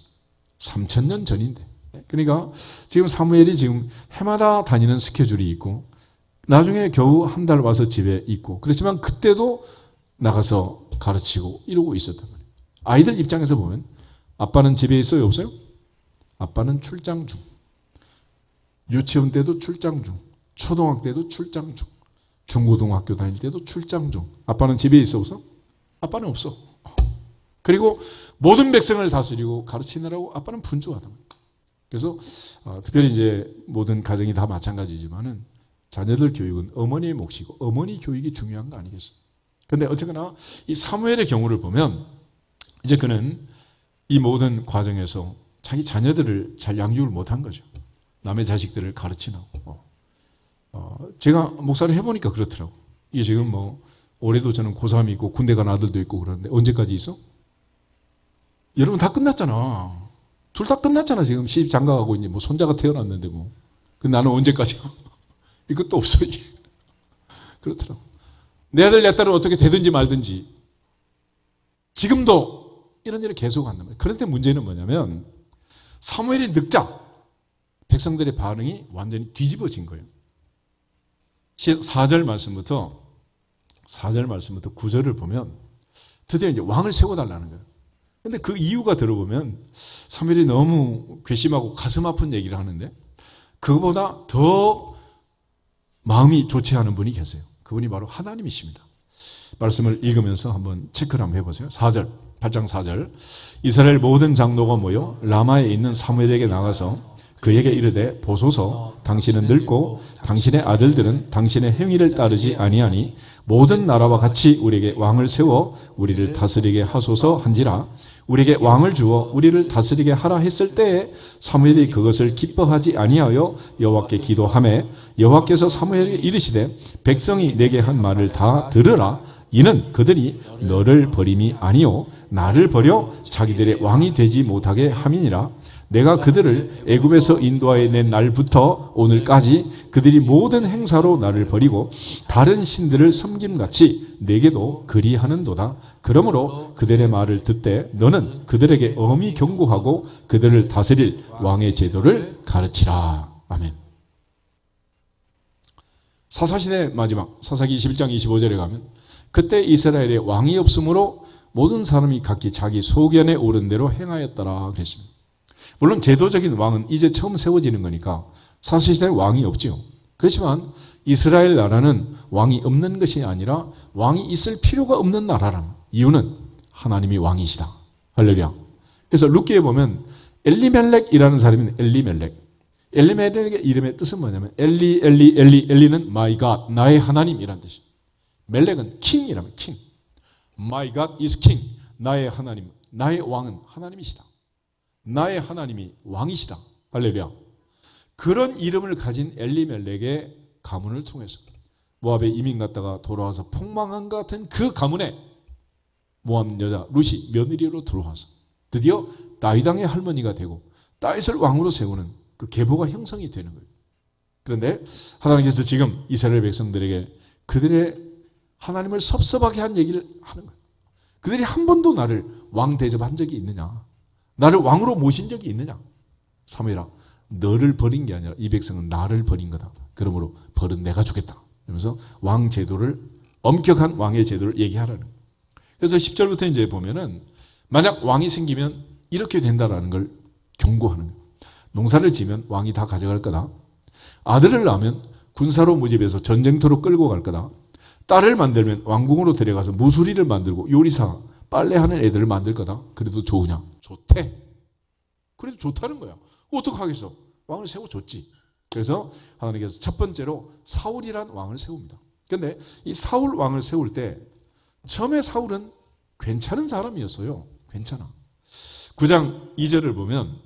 3000년 전인데. 그러니까 지금 사무엘이 지금 해마다 다니는 스케줄이 있고 나중에 겨우 한 달 와서 집에 있고 그렇지만 그때도 나가서 가르치고 이러고 있었단 말이에요. 아이들 입장에서 보면 아빠는 집에 있어요? 없어요? 아빠는 출장 중. 유치원 때도 출장 중. 초등학교 때도 출장 중. 중고등학교 다닐 때도 출장 중. 아빠는 집에 있어 없어? 아빠는 없어. 그리고 모든 백성을 다스리고 가르치느라고 아빠는 분주하다. 그래서 특별히 이제 모든 가정이 다 마찬가지지만은 자녀들 교육은 어머니의 몫이고 어머니 교육이 중요한 거 아니겠어요? 근데 어쨌거나 이 사무엘의 경우를 보면 이제 그는 이 모든 과정에서 자기 자녀들을 잘 양육을 못한 거죠. 남의 자식들을 가르치라고. 제가 목사를 해보니까 그렇더라고. 이게 지금 뭐 올해도 저는 고3이 있고 군대 간 아들도 있고 그러는데 언제까지 있어? 여러분 다 끝났잖아. 둘 다 끝났잖아. 지금 시집 장가가고 이제 뭐 손자가 태어났는데 뭐. 근데 나는 언제까지? 이것도 없어 이게. 그렇더라고. 내 아들 내 딸은 어떻게 되든지 말든지. 지금도 이런 일을 계속한단 말이에요. 그런데 문제는 뭐냐면 사무엘이 늙자 백성들의 반응이 완전히 뒤집어진 거예요. 4절 말씀부터 9절을 보면 드디어 이제 왕을 세워달라는 거예요. 근데 그 이유가 들어보면 사무엘이 너무 괘씸하고 가슴 아픈 얘기를 하는데 그거보다 더 마음이 좋지 않은 분이 계세요. 그분이 바로 하나님이십니다. 말씀을 읽으면서 한번 체크를 한번 해보세요. 4절, 8장 4절. 이스라엘 모든 장로가 모여 라마에 있는 사무엘에게 나가서 그에게 이르되 보소서 당신은 늙고 당신의 아들들은 당신의 행위를 따르지 아니하니 모든 나라와 같이 우리에게 왕을 세워 우리를 다스리게 하소서 한지라. 우리에게 왕을 주어 우리를 다스리게 하라 했을 때에 사무엘이 그것을 기뻐하지 아니하여 여호와께 기도하매 여호와께서 사무엘에게 이르시되 백성이 내게 한 말을 다 들으라. 이는 그들이 너를 버림이 아니요 나를 버려 자기들의 왕이 되지 못하게 함이니라. 내가 그들을 애굽에서 인도하여 낸 날부터 오늘까지 그들이 모든 행사로 나를 버리고 다른 신들을 섬김같이 내게도 그리하는도다. 그러므로 그들의 말을 듣되 너는 그들에게 엄히 경고하고 그들을 다스릴 왕의 제도를 가르치라. 아멘. 사사시대 마지막 사사기 21장 25절에 가면 그때 이스라엘에 왕이 없으므로 모든 사람이 각기 자기 소견에 오른 대로 행하였더라 그랬습니다. 물론 제도적인 왕은 이제 처음 세워지는 거니까 사사시대에 왕이 없죠. 그렇지만 이스라엘 나라는 왕이 없는 것이 아니라 왕이 있을 필요가 없는 나라라는 이유는 하나님이 왕이시다. 할렐루야. 그래서 룻기에 보면 엘리멜렉이라는 사람이 엘리멜렉의 이름의 뜻은 뭐냐면 엘리는 my God, 나의 하나님이라는 뜻이에요. 멜렉은 킹이라면 king. My God is king. 나의 하나님, 나의 왕은 하나님이시다. 나의 하나님이 왕이시다. 할렐루야. 그런 이름을 가진 엘리멜렉의 가문을 통해서 모압에 이민 갔다가 돌아와서 폭망한 것 같은 그 가문에 모압 여자 룻이 며느리로 들어와서 드디어 다윗왕의 할머니가 되고 다윗을 왕으로 세우는 그 계보가 형성이 되는 거예요. 그런데 하나님께서 지금 이스라엘 백성들에게 그들의 하나님을 섭섭하게 한 얘기를 하는 거예요. 그들이 한 번도 나를 왕 대접한 적이 있느냐? 나를 왕으로 모신 적이 있느냐? 사무엘아, 너를 버린 게 아니라 이 백성은 나를 버린 거다. 그러므로 벌은 내가 주겠다. 그러면서 왕 제도를, 엄격한 왕의 제도를 얘기하라는 거예요. 그래서 10절부터 이제 보면은 만약 왕이 생기면 이렇게 된다라는 걸 경고하는 거예요. 농사를 지면 왕이 다 가져갈 거다. 아들을 낳으면 군사로 모집해서 전쟁터로 끌고 갈 거다. 딸을 만들면 왕궁으로 데려가서 무수리를 만들고 요리사, 빨래하는 애들을 만들 거다. 그래도 좋으냐? 좋대. 그래도 좋다는 거야. 어떡하겠어? 왕을 세워줬지. 그래서 하나님께서 첫 번째로 사울이란 왕을 세웁니다. 그런데 이 사울 왕을 세울 때 처음에 사울은 괜찮은 사람이었어요. 괜찮아. 9장 2절을 보면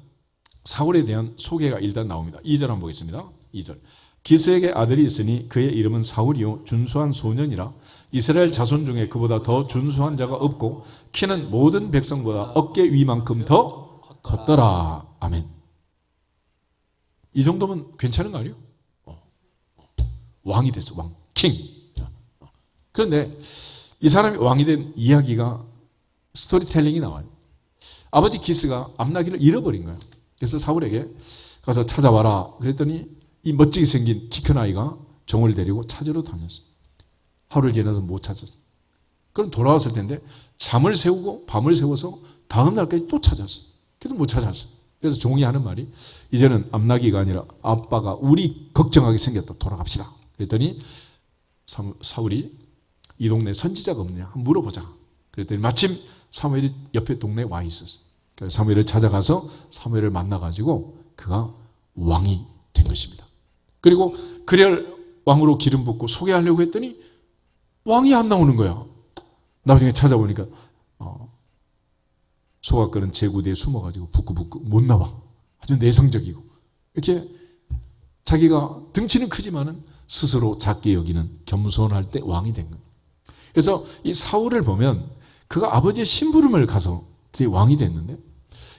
사울에 대한 소개가 일단 나옵니다. 2절 한번 보겠습니다. 2절. 기스에게 아들이 있으니 그의 이름은 사울이요 준수한 소년이라. 이스라엘 자손 중에 그보다 더 준수한 자가 없고 키는 모든 백성보다 어깨 위만큼 더 컸더라. 아멘. 이 정도면 괜찮은 거 아니에요? 왕이 됐어. 왕. 킹. 그런데 이 사람이 왕이 된 이야기가 스토리텔링이 나와요. 아버지 기스가 암나기를 잃어버린 거예요. 그래서 사울에게 가서 찾아와라. 그랬더니 이 멋지게 생긴 키 큰 아이가 종을 데리고 찾으러 다녔어요. 하루 지나서 못 찾았어요. 그럼 돌아왔을 텐데 잠을 세우고 밤을 세워서 다음 날까지 또 찾았어요. 그래도 못 찾았어요. 그래서 종이 하는 말이 이제는 암나기가 아니라 아빠가 우리 걱정하게 생겼다. 돌아갑시다. 그랬더니 사울이 이 동네 선지자가 없느냐 한번 물어보자. 그랬더니 마침 사무엘이 옆에 동네에 와 있었어요. 그래서 사무엘을 찾아가서 사무엘을 만나가지고 그가 왕이 된 것입니다. 그리고 그를 왕으로 기름 붓고 소개하려고 했더니 왕이 안 나오는 거야. 나중에 찾아보니까 소가 끄는 제구대에 숨어가지고 부끄부끄 못 나와. 아주 내성적이고 이렇게 자기가 덩치는 크지만은 스스로 작게 여기는 겸손할 때 왕이 된 거예요. 그래서 이 사울을 보면 그가 아버지의 심부름을 가서 왕이 됐는데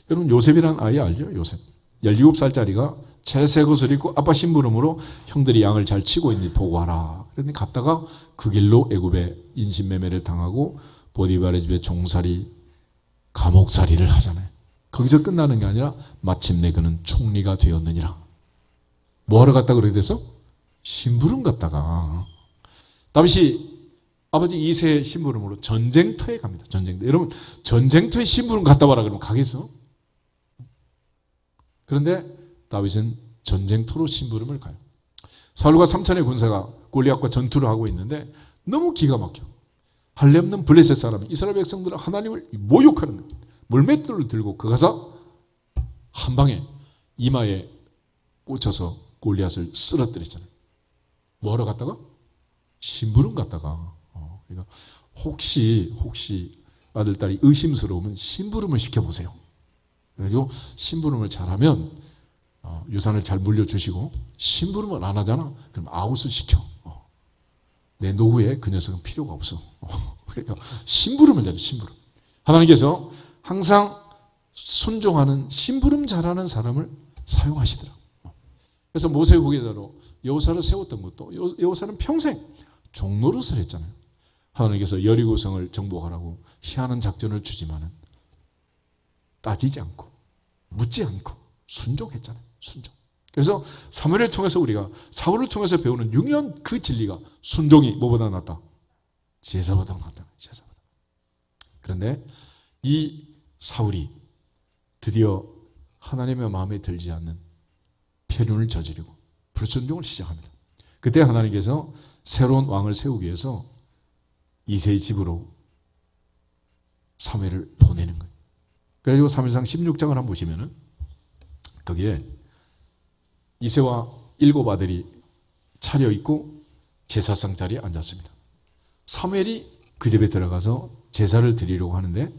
여러분 요셉이라는 아이 알죠? 요셉. 17살짜리가 채색 옷을 입고 아빠 심부름으로 형들이 양을 잘 치고 있는지 보고 와라. 그런데 갔다가 그 길로 애굽에 인신매매를 당하고 보디발의 집에 종살이, 감옥살이를 하잖아요. 거기서 끝나는 게 아니라 마침내 그는 총리가 되었느니라. 뭐하러 갔다 그렇게 돼서? 심부름 갔다가 다윗이 아버지 이세의 심부름으로 전쟁터에 갑니다. 전쟁터. 여러분 전쟁터에 심부름 갔다 와라 그러면 가겠어? 그런데 다윗은 전쟁터로 심부름을 가요. 사울과 3천의 군사가 골리앗과 전투를 하고 있는데 너무 기가 막혀. 할례 없는 블레셋 사람이 이스라엘 백성들은 하나님을 모욕하는 거예요. 물맷돌을 들고 그 가서 한 방에 이마에 꽂혀서 골리앗을 쓰러뜨렸잖아요. 뭐하러 갔다가? 심부름 갔다가. 그러니까 혹시 아들, 딸이 의심스러우면 심부름을 시켜보세요. 그래서 심부름을 잘하면 유산을 잘 물려주시고, 심부름을 안 하잖아? 그럼 아웃을 시켜. 내 노후에 그 녀석은 필요가 없어. 그러니까 심부름을 잘해. 심부름. 하나님께서 항상 순종하는 심부름 잘하는 사람을 사용하시더라고요. 그래서 모세의 후계자로 여호사를 세웠던 것도, 여호사는 평생 종노릇을 했잖아요. 하나님께서 여리고성을 정복하라고 희한한 작전을 주지만은 따지지 않고 묻지 않고 순종했잖아요. 순종. 그래서 사무엘을 통해서 우리가 사울을 통해서 배우는 유명한 그 진리가 순종이 뭐보다 낫다? 제사보다 낫다. 제사보다. 그런데 이 사울이 드디어 하나님의 마음에 들지 않는 편윤을 저지르고 불순종을 시작합니다. 그때 하나님께서 새로운 왕을 세우기 위해서 이새의 집으로 사무엘을 보내는 거예요. 그래가지고 사무엘상 16장을 한번 보시면은 거기에 이새와 7 아들이 차려입고 제사상 자리에 앉았습니다. 사무엘이 그 집에 들어가서 제사를 드리려고 하는데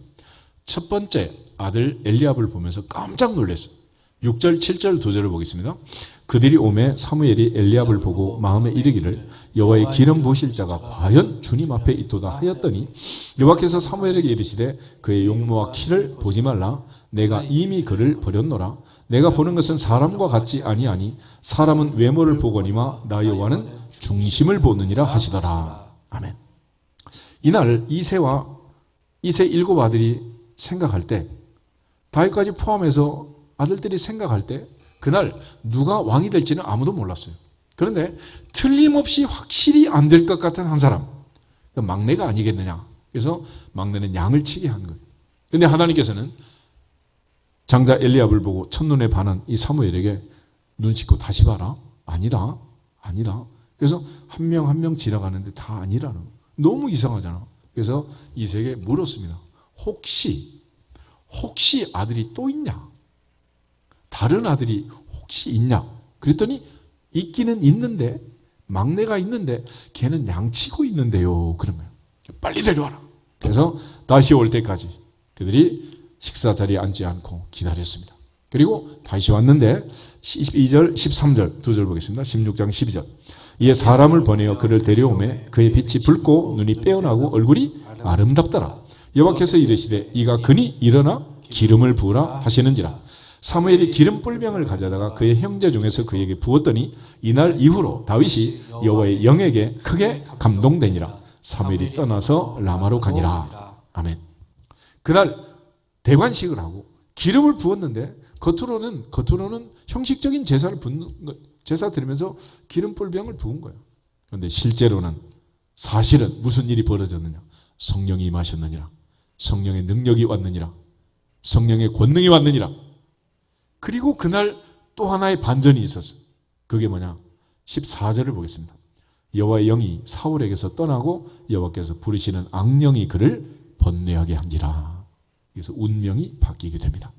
첫 번째 아들 엘리압을 보면서 깜짝 놀랐어요. 6절, 7절, 2절을 보겠습니다. 그들이 오매 사무엘이 엘리압을 보고 마음에 이르기를 여호와의 기름 부으실 자가 과연 주님 앞에 있도다 하였더니 여호와께서 사무엘에게 이르시되 그의 용모와 키를 보지 말라. 내가 이미 그를 버렸노라. 내가 보는 것은 사람과 같지 아니하니 사람은 외모를 보거니와 나 여호와는 중심을 보느니라 하시더라. 아멘. 이날 이새와 이새 7 아들이 생각할 때, 다윗까지 포함해서 아들들이 생각할 때 그날 누가 왕이 될지는 아무도 몰랐어요. 그런데 틀림없이 확실히 안 될 것 같은 한 사람, 막내가 아니겠느냐. 그래서 막내는 양을 치게 한 거예요. 그런데 하나님께서는 장자 엘리압을 보고 첫눈에 반한 이 사무엘에게 눈 씻고 다시 봐라. 아니다. 그래서 한 명 한 명 지나가는데 다 아니라는 거예요. 너무 이상하잖아. 그래서 이새에게 물었습니다. 혹시 아들이 또 있냐? 다른 아들이 혹시 있냐? 그랬더니 있기는 있는데, 막내가 있는데 걔는 양치고 있는데요. 그러면 빨리 데려와라. 그래서 다시 올 때까지 그들이 식사 자리에 앉지 않고 기다렸습니다. 그리고 다시 왔는데 12절, 13절 두 절 보겠습니다. 16장 12절. 이에 사람을 보내어 그를 데려오매 그의 빛이 붉고 눈이 빼어나고 얼굴이 아름답더라. 여호와께서 이르시되 이가 그니 일어나 기름을 부으라 하시는지라. 사무엘이 기름 뿔병을 가져다가 그의 형제 중에서 그에게 부었더니 이날 이후로 다윗이 여호와의 영에게 크게 감동되니라. 사무엘이 떠나서 라마로 가니라. 아멘. 그날 대관식을 하고 기름을 부었는데 겉으로는 형식적인 제사를 붓는 것, 제사 드리면서 기름 뿔병을 부은 거예요. 그런데 실제로는 사실은 무슨 일이 벌어졌느냐? 성령이 임하셨느니라. 성령의 능력이 왔느니라. 성령의 권능이 왔느니라. 그리고 그날 또 하나의 반전이 있었어요. 그게 뭐냐? 14절을 보겠습니다. 여호와의 영이 사울에게서 떠나고 여호와께서 부르시는 악령이 그를 번뇌하게 한지라. 그래서 운명이 바뀌게 됩니다.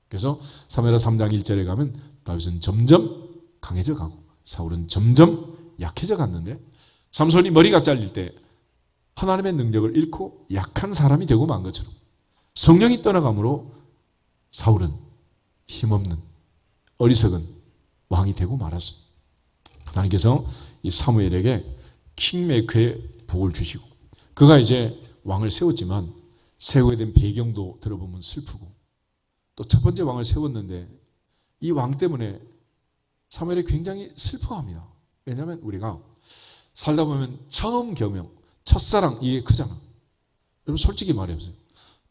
그래서 사무엘하 3장 1절에 가면 다윗은 점점 강해져 가고 사울은 점점 약해져 갔는데, 삼손이 머리가 잘릴 때 하나님의 능력을 잃고 약한 사람이 되고 만 것처럼 성령이 떠나감으로 사울은 힘없는 어리석은 왕이 되고 말았어요. 하나님께서 이 사무엘에게 킹메이커의 복을 주시고 그가 이제 왕을 세웠지만 세우게 된 배경도 들어보면 슬프고, 또 첫 번째 왕을 세웠는데 이 왕 때문에 사무엘이 굉장히 슬퍼합니다. 왜냐하면 우리가 살다 보면 처음 겸용, 첫사랑 이게 크잖아. 여러분 솔직히 말해보세요.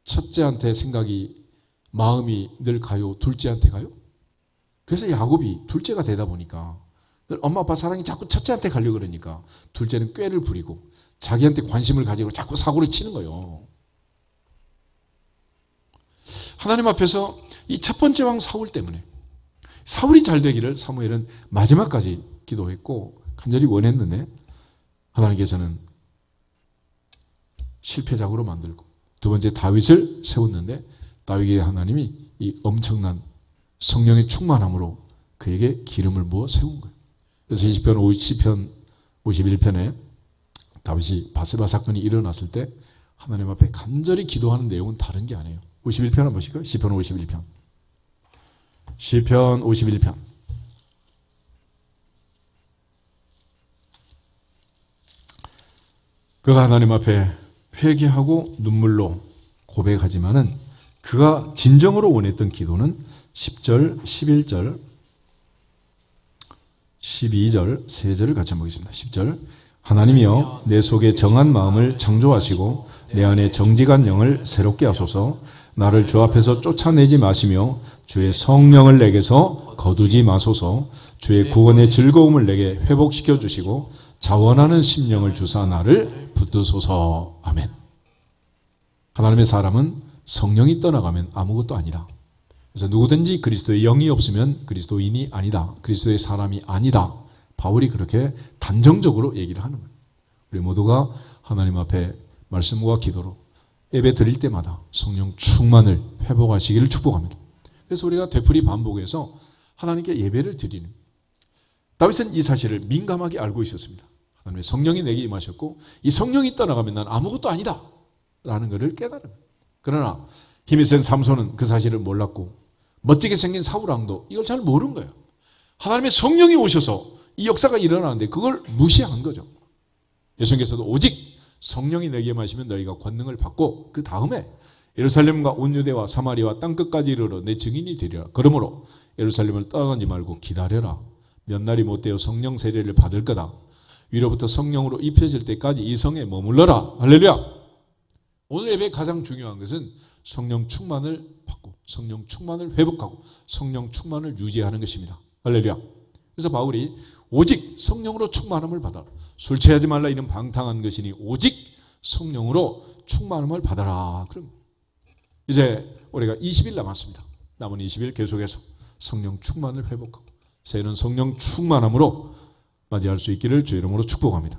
첫째한테 생각이 마음이 늘 가요? 둘째한테 가요? 그래서 야곱이 둘째가 되다 보니까 늘 엄마 아빠 사랑이 자꾸 첫째한테 가려고 그러니까 둘째는 꾀를 부리고 자기한테 관심을 가지고 자꾸 사고를 치는 거예요. 하나님 앞에서 이 첫 번째 왕 사울 때문에 사울이 잘 되기를 사무엘은 마지막까지 기도했고 간절히 원했는데 하나님께서는 실패작으로 만들고 두 번째 다윗을 세웠는데 다윗에게 하나님이 이 엄청난 성령의 충만함으로 그에게 기름을 부어 세운 거예요. 그래서 시편 51편에 다윗이 바세바 사건이 일어났을 때 하나님 앞에 간절히 기도하는 내용은 다른 게 아니에요. 51편 한번 보실까요? 시편 51편. 시편 51편. 그가 하나님 앞에 회개하고 눈물로 고백하지만은 그가 진정으로 원했던 기도는 10절, 11절, 12절, 3절을 같이 한번 보겠습니다. 10절. 하나님이여 내 속에 정한 마음을 창조하시고 내 안에 정직한 영을 새롭게 하소서. 나를 주 앞에서 쫓아내지 마시며 주의 성령을 내게서 거두지 마소서. 주의 구원의 즐거움을 내게 회복시켜 주시고 자원하는 심령을 주사 나를 붙드소서. 아멘. 하나님의 사람은 성령이 떠나가면 아무것도 아니다. 그래서 누구든지 그리스도의 영이 없으면 그리스도인이 아니다. 그리스도의 사람이 아니다. 바울이 그렇게 단정적으로 얘기를 하는 거예요. 우리 모두가 하나님 앞에 말씀과 기도로 예배 드릴 때마다 성령 충만을 회복하시기를 축복합니다. 그래서 우리가 되풀이 반복해서 하나님께 예배를 드리는, 다윗은 이 사실을 민감하게 알고 있었습니다. 하나님의 성령이 내게 임하셨고 이 성령이 떠나가면 난 아무것도 아니다 라는 것을 깨달은 거예요. 그러나 힘이 센 삼손은 그 사실을 몰랐고 멋지게 생긴 사울왕도 이걸 잘 모르는 거예요. 하나님의 성령이 오셔서 이 역사가 일어나는데 그걸 무시한 거죠. 예수님께서도 오직 성령이 내게 임하시면 너희가 권능을 받고 그 다음에 예루살렘과 온 유대와 사마리아와 땅끝까지 이르러 내 증인이 되리라. 그러므로 예루살렘을 떠나지 말고 기다려라. 몇 날이 못되어 성령 세례를 받을 거다. 위로부터 성령으로 입혀질 때까지 이 성에 머물러라. 할렐루야. 오늘 예배의 가장 중요한 것은 성령 충만을 받고 성령 충만을 회복하고 성령 충만을 유지하는 것입니다. 할렐루야. 그래서 바울이 오직 성령으로 충만함을 받아라. 술 취하지 말라 이는 방탕한 것이니 오직 성령으로 충만함을 받아라. 그럼 이제 우리가 20일 남았습니다. 남은 20일 계속해서 성령 충만을 회복하고 새해는 성령 충만함으로 맞이할 수 있기를 주의 이름으로 축복합니다.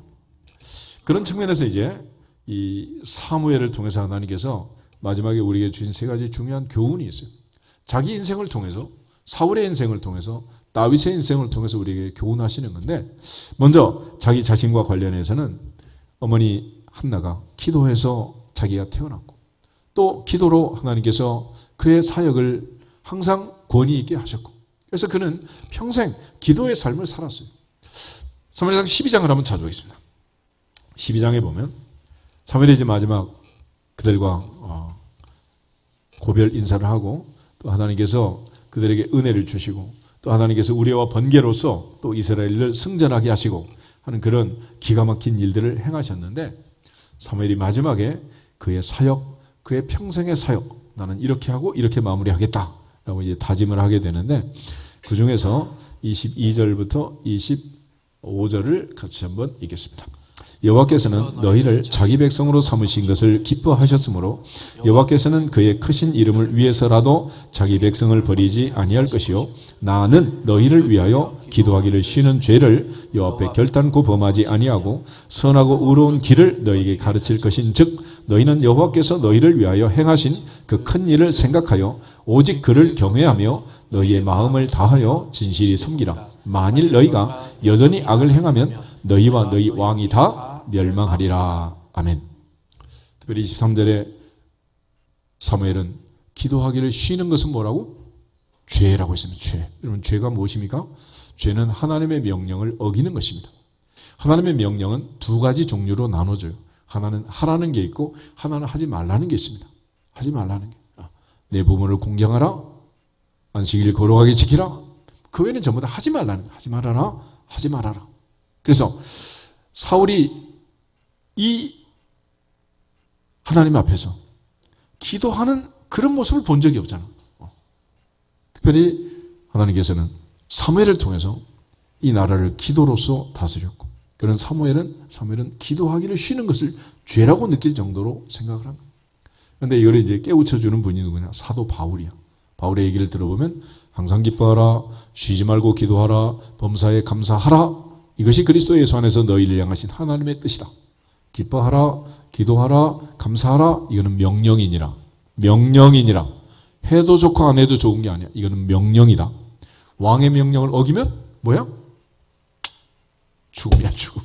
그런 측면에서 이제 이 사무엘을 통해서 하나님께서 마지막에 우리에게 주신 세 가지 중요한 교훈이 있어요. 자기 인생을 통해서, 사울의 인생을 통해서, 다윗의 인생을 통해서 우리에게 교훈하시는 건데, 먼저 자기 자신과 관련해서는 어머니 한나가 기도해서 자기가 태어났고 또 기도로 하나님께서 그의 사역을 항상 권위 있게 하셨고, 그래서 그는 평생 기도의 삶을 살았어요. 사무엘상 12장을 한번 찾아보겠습니다. 12장에 보면 사무엘이 이제 마지막 그들과 고별 인사를 하고 또 하나님께서 그들에게 은혜를 주시고 또 하나님께서 우리와 번개로서 또 이스라엘을 승전하게 하시고 하는 그런 기가 막힌 일들을 행하셨는데, 사무엘이 마지막에 그의 사역, 그의 평생의 사역, 나는 이렇게 하고 이렇게 마무리하겠다라고 이제 다짐을 하게 되는데, 그 중에서 22절부터 25절을 같이 한번 읽겠습니다. 여호와께서는 너희를 자기 백성으로 삼으신 것을 기뻐하셨으므로 여호와께서는 그의 크신 이름을 위해서라도 자기 백성을 버리지 아니할 것이요 나는 너희를 위하여 기도하기를 쉬는 죄를 여호와 앞에 결단코 범하지 아니하고 선하고 의로운 길을 너희에게 가르칠 것인즉 너희는 여호와께서 너희를 위하여 행하신 그 큰 일을 생각하여 오직 그를 경외하며 너희의 마음을 다하여 진실히 섬기라. 만일 너희가 여전히 악을 행하면 너희와 너희 왕이 다 멸망하리라. 아멘. 특별히 23절에 사무엘은 기도하기를 쉬는 것은 뭐라고? 죄라고 했습니다. 죄. 여러분, 죄가 무엇입니까? 죄는 하나님의 명령을 어기는 것입니다. 하나님의 명령은 두 가지 종류로 나눠져요. 하나는 하라는 게 있고 하나는 하지 말라는 게 있습니다. 하지 말라는 게. 내 부모를 공경하라. 안식일 거룩하게 지키라. 그 외에는 전부 다 하지 말라는 거예요. 하지 말아라. 하지 말아라. 그래서 사울이 이 하나님 앞에서 기도하는 그런 모습을 본 적이 없잖아. 특별히 하나님께서는 사무엘을 통해서 이 나라를 기도로서 다스렸고, 그런 사무엘은 기도하기를 쉬는 것을 죄라고 느낄 정도로 생각을 합니다. 그런데 이걸 이제 깨우쳐주는 분이 누구냐? 사도 바울이야. 바울의 얘기를 들어보면 항상 기뻐하라, 쉬지 말고 기도하라, 범사에 감사하라. 이것이 그리스도 예수 안에서 너희를 향하신 하나님의 뜻이다. 기뻐하라, 기도하라, 감사하라. 이거는 명령이니라. 명령이니라. 해도 좋고 안 해도 좋은 게 아니야. 이거는 명령이다. 왕의 명령을 어기면 뭐야? 죽음이야, 죽음.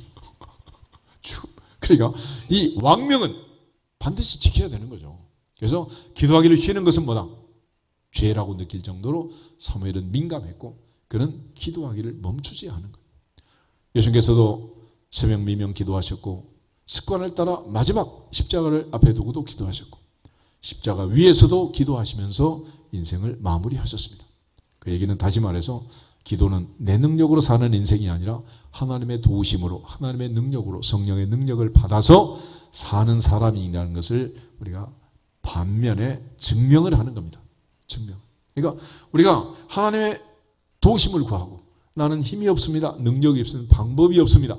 죽음. 그러니까 이 왕명은 반드시 지켜야 되는 거죠. 그래서 기도하기를 쉬는 것은 뭐다? 죄라고 느낄 정도로 사무엘은 민감했고, 그는 기도하기를 멈추지 않은 거예요. 예수님께서도 새벽 미명 기도하셨고, 습관을 따라 마지막 십자가를 앞에 두고도 기도하셨고, 십자가 위에서도 기도하시면서 인생을 마무리하셨습니다. 그 얘기는 다시 말해서 기도는 내 능력으로 사는 인생이 아니라 하나님의 도우심으로, 하나님의 능력으로, 성령의 능력을 받아서 사는 사람이라는 것을 우리가 반면에 증명을 하는 겁니다. 증명. 그러니까 우리가 하나님의 도우심을 구하고, 나는 힘이 없습니다, 능력이 없습니다, 방법이 없습니다,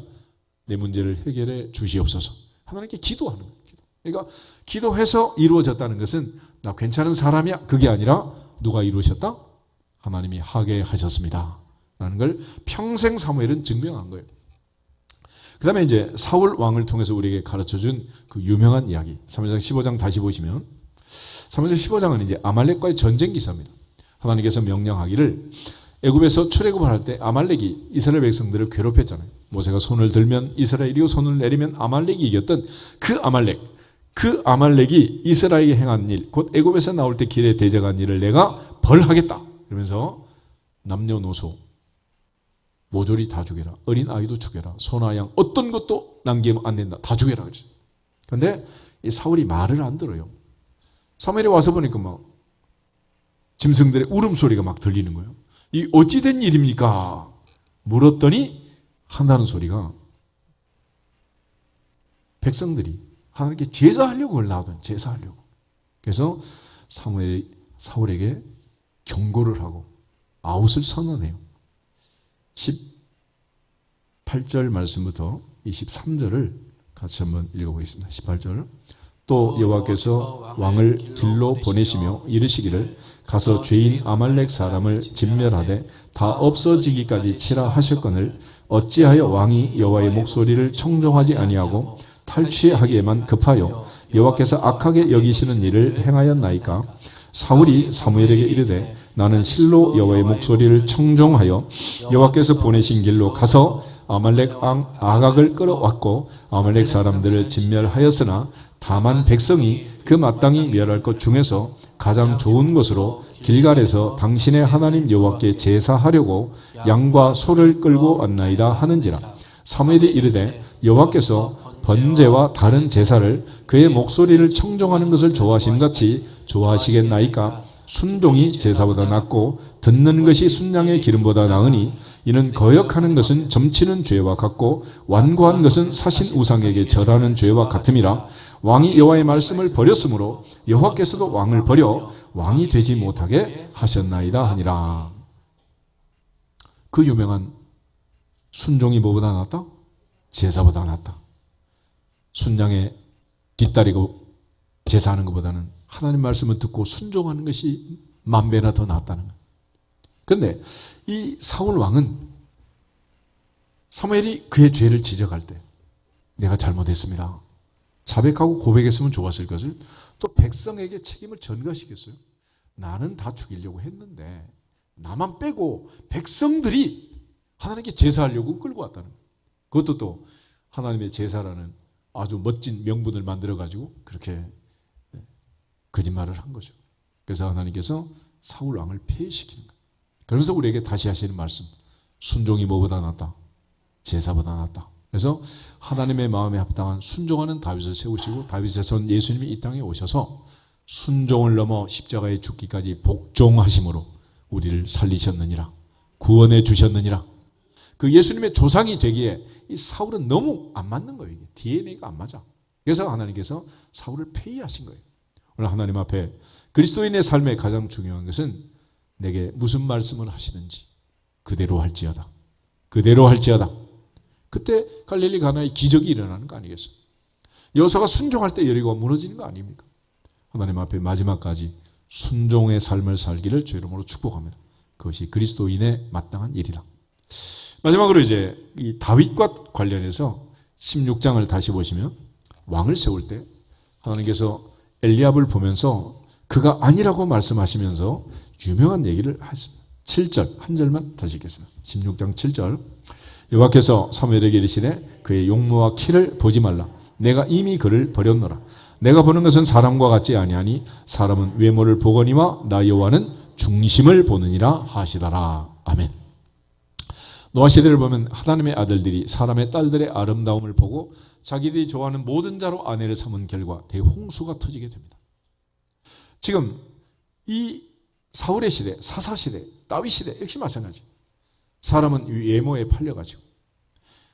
내 문제를 해결해 주시옵소서. 하나님께 기도하는 거예요. 그러니까 기도해서 이루어졌다는 것은 나 괜찮은 사람이야, 그게 아니라 누가 이루셨다? 하나님이 하게 하셨습니다 라는 걸 평생 사무엘은 증명한 거예요. 그 다음에 이제 사울 왕을 통해서 우리에게 가르쳐준 그 유명한 이야기, 사무엘상 15장 다시 보시면, 사무엘상 15장은 이제 아말렉과의 전쟁 기사입니다. 하나님께서 명령하기를, 애굽에서 출애굽을 할 때 아말렉이 이스라엘 백성들을 괴롭혔잖아요. 모세가 손을 들면 이스라엘이고 손을 내리면 아말렉이 이겼던 그 아말렉이 이스라엘에게 행한 일, 곧 애굽에서 나올 때 길에 대적한 일을 내가 벌하겠다 그러면서 남녀노소 모조리 다 죽여라, 어린 아이도 죽여라, 소나 양 어떤 것도 남기면 안 된다, 다 죽여라 그랬어요. 그런데 이 사울이 말을 안 들어요. 사무엘이 와서 보니까 막 짐승들의 울음소리가 막 들리는 거예요. 이 어찌된 일입니까? 물었더니 한다는 소리가, 백성들이 하나님께 제사하려고 올라오던, 제사하려고. 그래서 사울에게 경고를 하고 아웃을 선언해요. 18절 말씀부터 23절을 같이 한번 읽어보겠습니다. 18절. 또 여호와께서 왕을 길로 보내시며 이르시기를, 가서 죄인 아말렉 사람을 진멸하되 다 없어지기까지 치라 하셨거늘, 어찌하여 왕이 여호와의 목소리를 청종하지 아니하고 탈취하기에만 급하여 여호와께서 악하게 여기시는 일을 행하였나이까? 사울이 사무엘에게 이르되, 나는 실로 여호와의 목소리를 청종하여 여호와께서 보내신 길로 가서 아말렉 왕 아각을 끌어왔고 아말렉 사람들을 진멸하였으나, 다만 백성이 그 마땅히 멸할 것 중에서 가장 좋은 것으로 길갈에서 당신의 하나님 여호와께 제사하려고 양과 소를 끌고 왔나이다 하는지라. 사무엘이 이르되, 여호와께서 번제와 다른 제사를 그의 목소리를 청종하는 것을 좋아하심같이 좋아하시겠나이까? 순종이 제사보다 낫고 듣는 것이 순양의 기름보다 나으니, 이는 거역하는 것은 점치는 죄와 같고 완고한 것은 사신 우상에게 절하는 죄와 같음이라. 왕이 여호와의 말씀을 버렸으므로 여호와께서도 왕을 버려 왕이 되지 못하게 하셨나이다 하니라. 그 유명한 순종이 뭐보다 낫다? 제사보다 낫다. 순양의 뒷다리고 제사하는 것보다는 하나님 말씀을 듣고 순종하는 것이 만 배나 더 낫다는 거예요. 그런데 이 사울 왕은 사무엘이 그의 죄를 지적할 때, 내가 잘못했습니다, 자백하고 고백했으면 좋았을 것을 또 백성에게 책임을 전가시켰어요. 나는 다 죽이려고 했는데 나만 빼고 백성들이 하나님께 제사하려고 끌고 왔다는 거예요. 그것도 또 하나님의 제사라는 아주 멋진 명분을 만들어가지고 그렇게 거짓말을 한 거죠. 그래서 하나님께서 사울 왕을 폐위시키는 거예요. 그러면서 우리에게 다시 하시는 말씀, 순종이 뭐보다 낫다? 제사보다 낫다. 그래서 하나님의 마음에 합당한 순종하는 다윗을 세우시고, 다윗의 son 예수님이 이 땅에 오셔서 순종을 넘어 십자가에 죽기까지 복종하심으로 우리를 살리셨느니라. 구원해 주셨느니라. 그 예수님의 조상이 되기에 이 사울은 너무 안 맞는 거예요. DNA가 안 맞아. 그래서 하나님께서 사울을 폐위하신 거예요. 오늘 하나님 앞에 그리스도인의 삶에 가장 중요한 것은 내게 무슨 말씀을 하시든지 그대로 할지어다. 그대로 할지어다. 그때 갈릴리 가나에 기적이 일어나는 거 아니겠어요? 여호수아가 순종할 때 여리고가 무너지는 거 아닙니까? 하나님 앞에 마지막까지 순종의 삶을 살기를 주 이름으로 축복합니다. 그것이 그리스도인의 마땅한 일이다. 마지막으로 이제 이 다윗과 관련해서 16장을 다시 보시면 왕을 세울 때 하나님께서 엘리압을 보면서 그가 아니라고 말씀하시면서 유명한 얘기를 하십니다. 7절 한 절만 다시 읽겠습니다. 16장 7절 여호와께서 사무엘에게 이르시되 그의 용모와 키를 보지 말라. 내가 이미 그를 버렸노라. 내가 보는 것은 사람과 같지 아니하니 사람은 외모를 보거니와 나 여호와는 중심을 보느니라 하시더라. 아멘. 노아 시대를 보면 하나님의 아들들이 사람의 딸들의 아름다움을 보고 자기들이 좋아하는 모든 자로 아내를 삼은 결과 대홍수가 터지게 됩니다. 지금 이 사울의 시대, 사사 시대, 다윗 시대 역시 마찬가지. 사람은 외모에 팔려가지고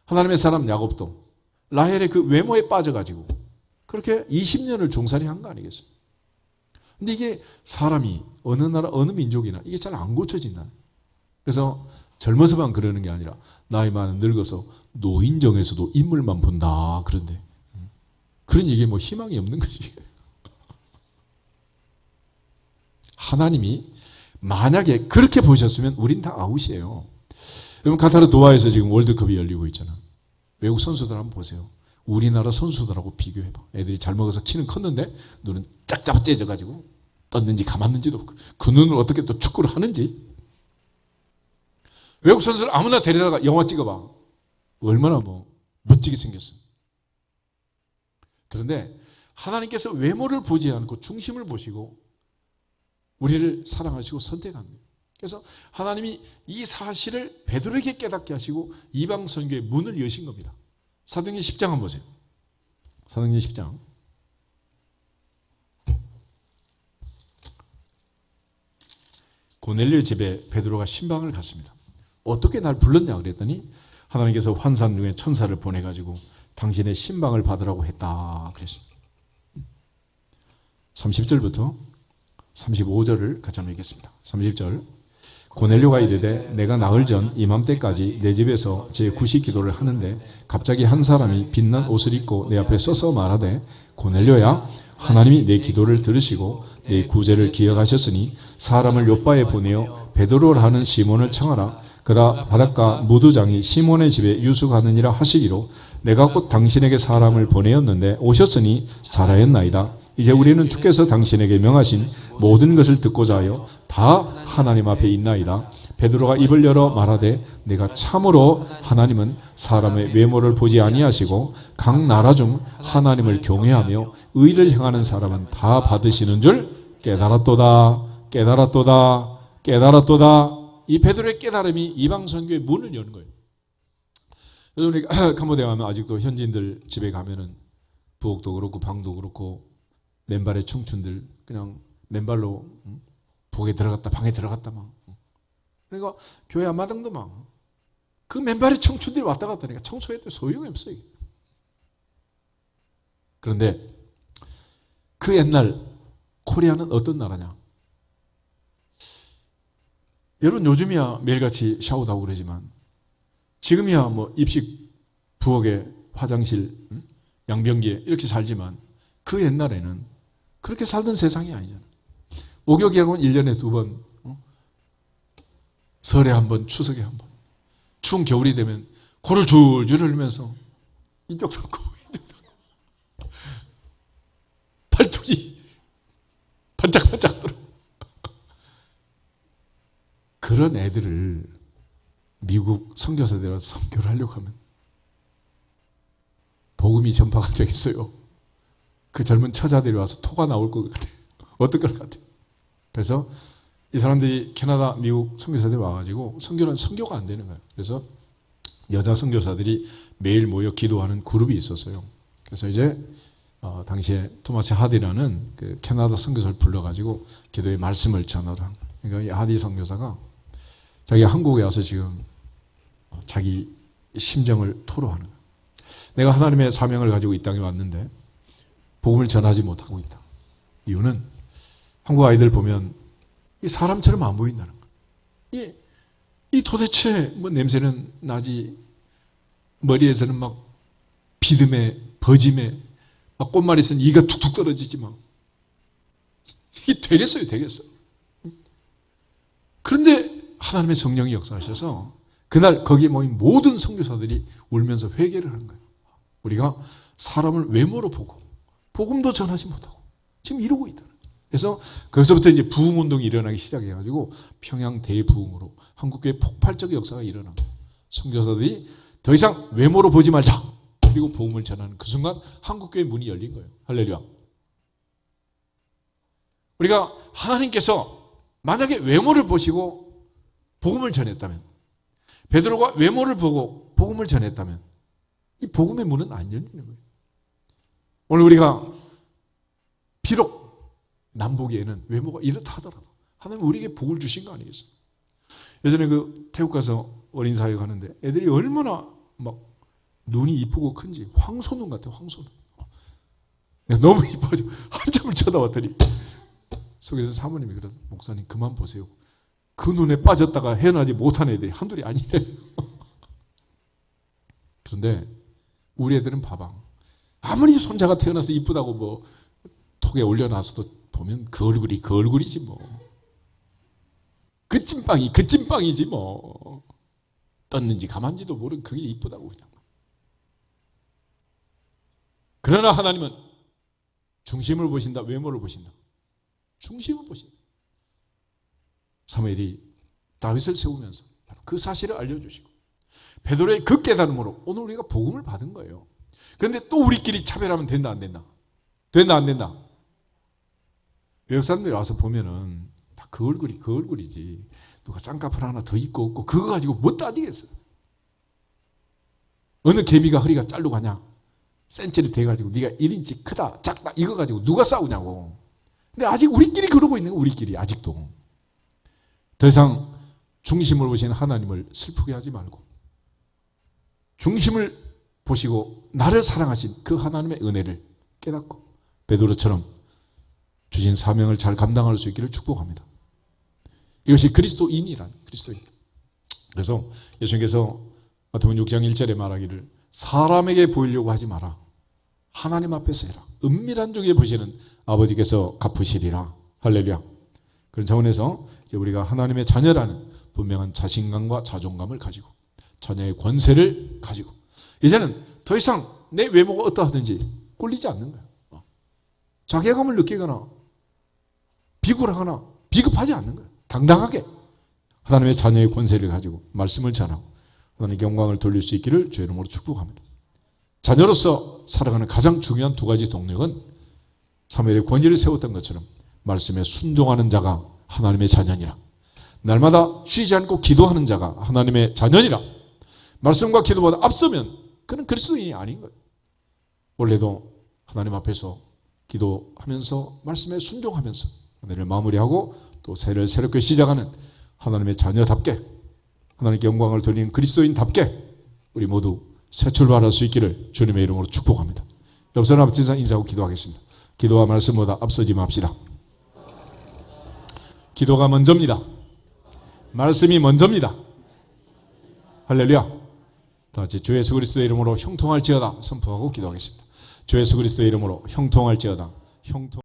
하나님의 사람 야곱도 라헬의 그 외모에 빠져가지고 그렇게 20년을 종살이 한 거 아니겠어요? 근데 이게 사람이 어느 나라 어느 민족이나 이게 잘 안 고쳐진다. 그래서 젊어서만 그러는 게 아니라 나이 많은 늙어서 노인정에서도 인물만 본다. 그런데 그런 얘기에 뭐 희망이 없는 거지. 하나님이 만약에 그렇게 보셨으면 우린 다 아웃이에요. 여러분 카타르 도하에서 지금 월드컵이 열리고 있잖아. 외국 선수들 한번 보세요. 우리나라 선수들하고 비교해봐. 애들이 잘 먹어서 키는 컸는데 눈은 짝짝 째져가지고 떴는지 감았는지도 없고 그 눈을 어떻게 또 축구를 하는지. 외국 선수를 아무나 데려다가 영화 찍어봐. 얼마나 뭐 멋지게 생겼어. 그런데 하나님께서 외모를 보지 않고 중심을 보시고 우리를 사랑하시고 선택한 거예요. 그래서 하나님이 이 사실을 베드로에게 깨닫게 하시고 이방 선교의 문을 여신 겁니다. 사도행전 10장 한번 보세요. 사도행전 10장. 고넬료의 집에 베드로가 신방을 갔습니다. 어떻게 날 불렀냐 그랬더니 하나님께서 환상 중에 천사를 보내가지고 당신의 신방을 받으라고 했다 그랬습니다. 30절부터 35절을 같이 한번 읽겠습니다. 30절 고넬료가 이르되 내가 나흘 전 이맘때까지 내 집에서 제9시 기도를 하는데 갑자기 한 사람이 빛난 옷을 입고 내 앞에 서서 말하되 고넬료야 하나님이 내 기도를 들으시고 내 구제를 기억하셨으니 사람을 요바에 보내어 베드로라 하는 시몬을 청하라. 그가 바닷가 무두장이 시몬의 집에 유숙하느니라 하시기로 내가 곧 당신에게 사람을 보내었는데 오셨으니 잘하였나이다. 이제 우리는 주께서 당신에게 명하신 모든 것을 듣고자 하여 다 하나님 앞에 있나이다. 베드로가 입을 열어 말하되 내가 참으로 하나님은 사람의 외모를 보지 아니하시고 각 나라 중 하나님을 경외하며 의를 행하는 사람은 다 받으시는 줄 깨달았도다. 깨달았도다. 깨달았도다. 이 베드로의 깨달음이 이방 선교의 문을 여는 거예요. 그래서 우리 캄보디아 가면 아직도 현지인들 집에 가면은 부엌도 그렇고 방도 그렇고 맨발의 청춘들 그냥 맨발로 부엌에 들어갔다 방에 들어갔다 막. 그러니까 교회 앞마당도 막 그 맨발의 청춘들이 왔다 갔다 하니까 청소해도 소용이 없어요. 그런데 그 옛날 코리아는 어떤 나라냐? 여러분 요즘이야 매일같이 샤워도 하고 그러지만 지금이야 뭐 입식 부엌에 화장실 양변기에 이렇게 살지만 그 옛날에는 그렇게 살던 세상이 아니잖아. 목욕이라고는 1년에 2번 설에 한 번, 추석에 한 번. 추운 겨울이 되면 코를 줄줄 흘리면서 이쪽도 코, 이쪽도 팔뚝이 반짝반짝 들어. 그런 애들을 미국 선교사들이 와서 선교를 하려고 하면 복음이 전파가 되겠어요? 그 젊은 처자들이 와서 토가 나올 것 같아요. 어떨 것 같아요? 그래서 이 사람들이 캐나다, 미국 선교사들이 와가지고 선교는 선교가 안 되는 거예요. 그래서 여자 선교사들이 매일 모여 기도하는 그룹이 있었어요. 그래서 이제 당시에 토마스 하디라는 그 캐나다 선교사를 불러가지고 기도의 말씀을 전하라. 그러니까 이 하디 선교사가 자기가 한국에 와서 지금 자기 심정을 토로하는 거예요. 내가 하나님의 사명을 가지고 이 땅에 왔는데 복음을 전하지 못하고 있다. 이유는 한국 아이들 보면 이 사람처럼 안 보인다는 거예요. 이 도대체 뭐 냄새는 나지, 머리에서는 막 비듬에 버짐에 막 꽃말에서는 이가 툭툭 떨어지지 막. 이게 되겠어요, 되겠어. 그런데 하나님의 성령이 역사하셔서 그날 거기에 모인 모든 선교사들이 울면서 회개를 하는 거예요. 우리가 사람을 외모로 보고 복음도 전하지 못하고 지금 이러고 있다. 그래서 거기서부터 이제 부흥운동이 일어나기 시작해가지고 평양 대부흥으로 한국교회 폭발적 역사가 일어나고 선교사들이 더 이상 외모로 보지 말자. 그리고 복음을 전하는 그 순간 한국교회 문이 열린 거예요. 할렐루야. 우리가 하나님께서 만약에 외모를 보시고 복음을 전했다면, 베드로가 외모를 보고 복음을 전했다면 이 복음의 문은 안 열리는 거예요. 오늘 우리가 비록 남북에는 외모가 이렇다 하더라도 하나님 우리에게 복을 주신 거 아니겠어요? 예전에 그 태국 가서 어린 사회 가는데 애들이 얼마나 막 눈이 이쁘고 큰지 황소눈 같아요. 황소눈. 내가 너무 이뻐가지고 한참을 쳐다봤더니 속에서 사모님이 그래서 목사님 그만 보세요. 그 눈에 빠졌다가 헤어나지 못한 애들이 한둘이 아니래. 그런데 우리 애들은 봐봐. 아무리 손자가 태어나서 이쁘다고 뭐 톡에 올려놔서도 보면 그 얼굴이지 뭐. 그 찐빵이지 뭐. 떴는지 가만지도 모르는 그게 이쁘다고 그냥. 그러나 하나님은 중심을 보신다, 외모를 보신다. 중심을 보신다. 사무엘이 다윗을 세우면서 바로 그 사실을 알려주시고 베드로의 그 깨달음으로 오늘 우리가 복음을 받은 거예요. 그런데 또 우리끼리 차별하면 된다 안 된다? 된다 안 된다? 외국 사람들이 와서 보면은 다 그 얼굴이지. 누가 쌍꺼풀 하나 더 있고 없고 그거 가지고 뭐 따지겠어. 어느 개미가 허리가 잘로 가냐? 센치를 대가지고 네가 1인치 크다 작다 이거 가지고 누가 싸우냐고. 근데 아직 우리끼리 그러고 있는 거 우리끼리 아직도. 더 이상 중심을 보신 하나님을 슬프게 하지 말고 중심을 보시고 나를 사랑하신 그 하나님의 은혜를 깨닫고 베드로처럼 주신 사명을 잘 감당할 수 있기를 축복합니다. 이것이 그리스도인이란 그리스도인. 그래서 예수님께서 마태복음 6장 1절에 말하기를 사람에게 보이려고 하지 마라. 하나님 앞에서 해라. 은밀한 중에 보시는 아버지께서 갚으시리라. 할렐루야. 그런 차원에서 이제 우리가 하나님의 자녀라는 분명한 자신감과 자존감을 가지고 자녀의 권세를 가지고 이제는 더 이상 내 외모가 어떠하든지 꼴리지 않는 거예요. 자괴감을 느끼거나 비굴하거나 비급하지 않는 거예요. 당당하게 하나님의 자녀의 권세를 가지고 말씀을 전하고 하나님께 영광을 돌릴 수 있기를 주의 이름으로 축복합니다. 자녀로서 살아가는 가장 중요한 두 가지 동력은 사무엘의 권위를 세웠던 것처럼 말씀에 순종하는 자가 하나님의 자녀니라. 날마다 쉬지 않고 기도하는 자가 하나님의 자녀니라. 말씀과 기도보다 앞서면 그는 그리스도인이 아닌 거예요. 원래도 하나님 앞에서 기도하면서 말씀에 순종하면서 오늘을 마무리하고 또 새해를 새롭게 시작하는 하나님의 자녀답게 하나님께 영광을 돌리는 그리스도인답게 우리 모두 새 출발할 수 있기를 주님의 이름으로 축복합니다. 옆 사람 앞에 인사하고 기도하겠습니다. 기도와 말씀보다 앞서지 맙시다. 기도가 먼저입니다. 말씀이 먼저입니다. 할렐루야. 다 같이 주 예수 그리스도의 이름으로 형통할지어다 선포하고 기도하겠습니다. 주 예수 그리스도의 이름으로 형통할지어다. 형통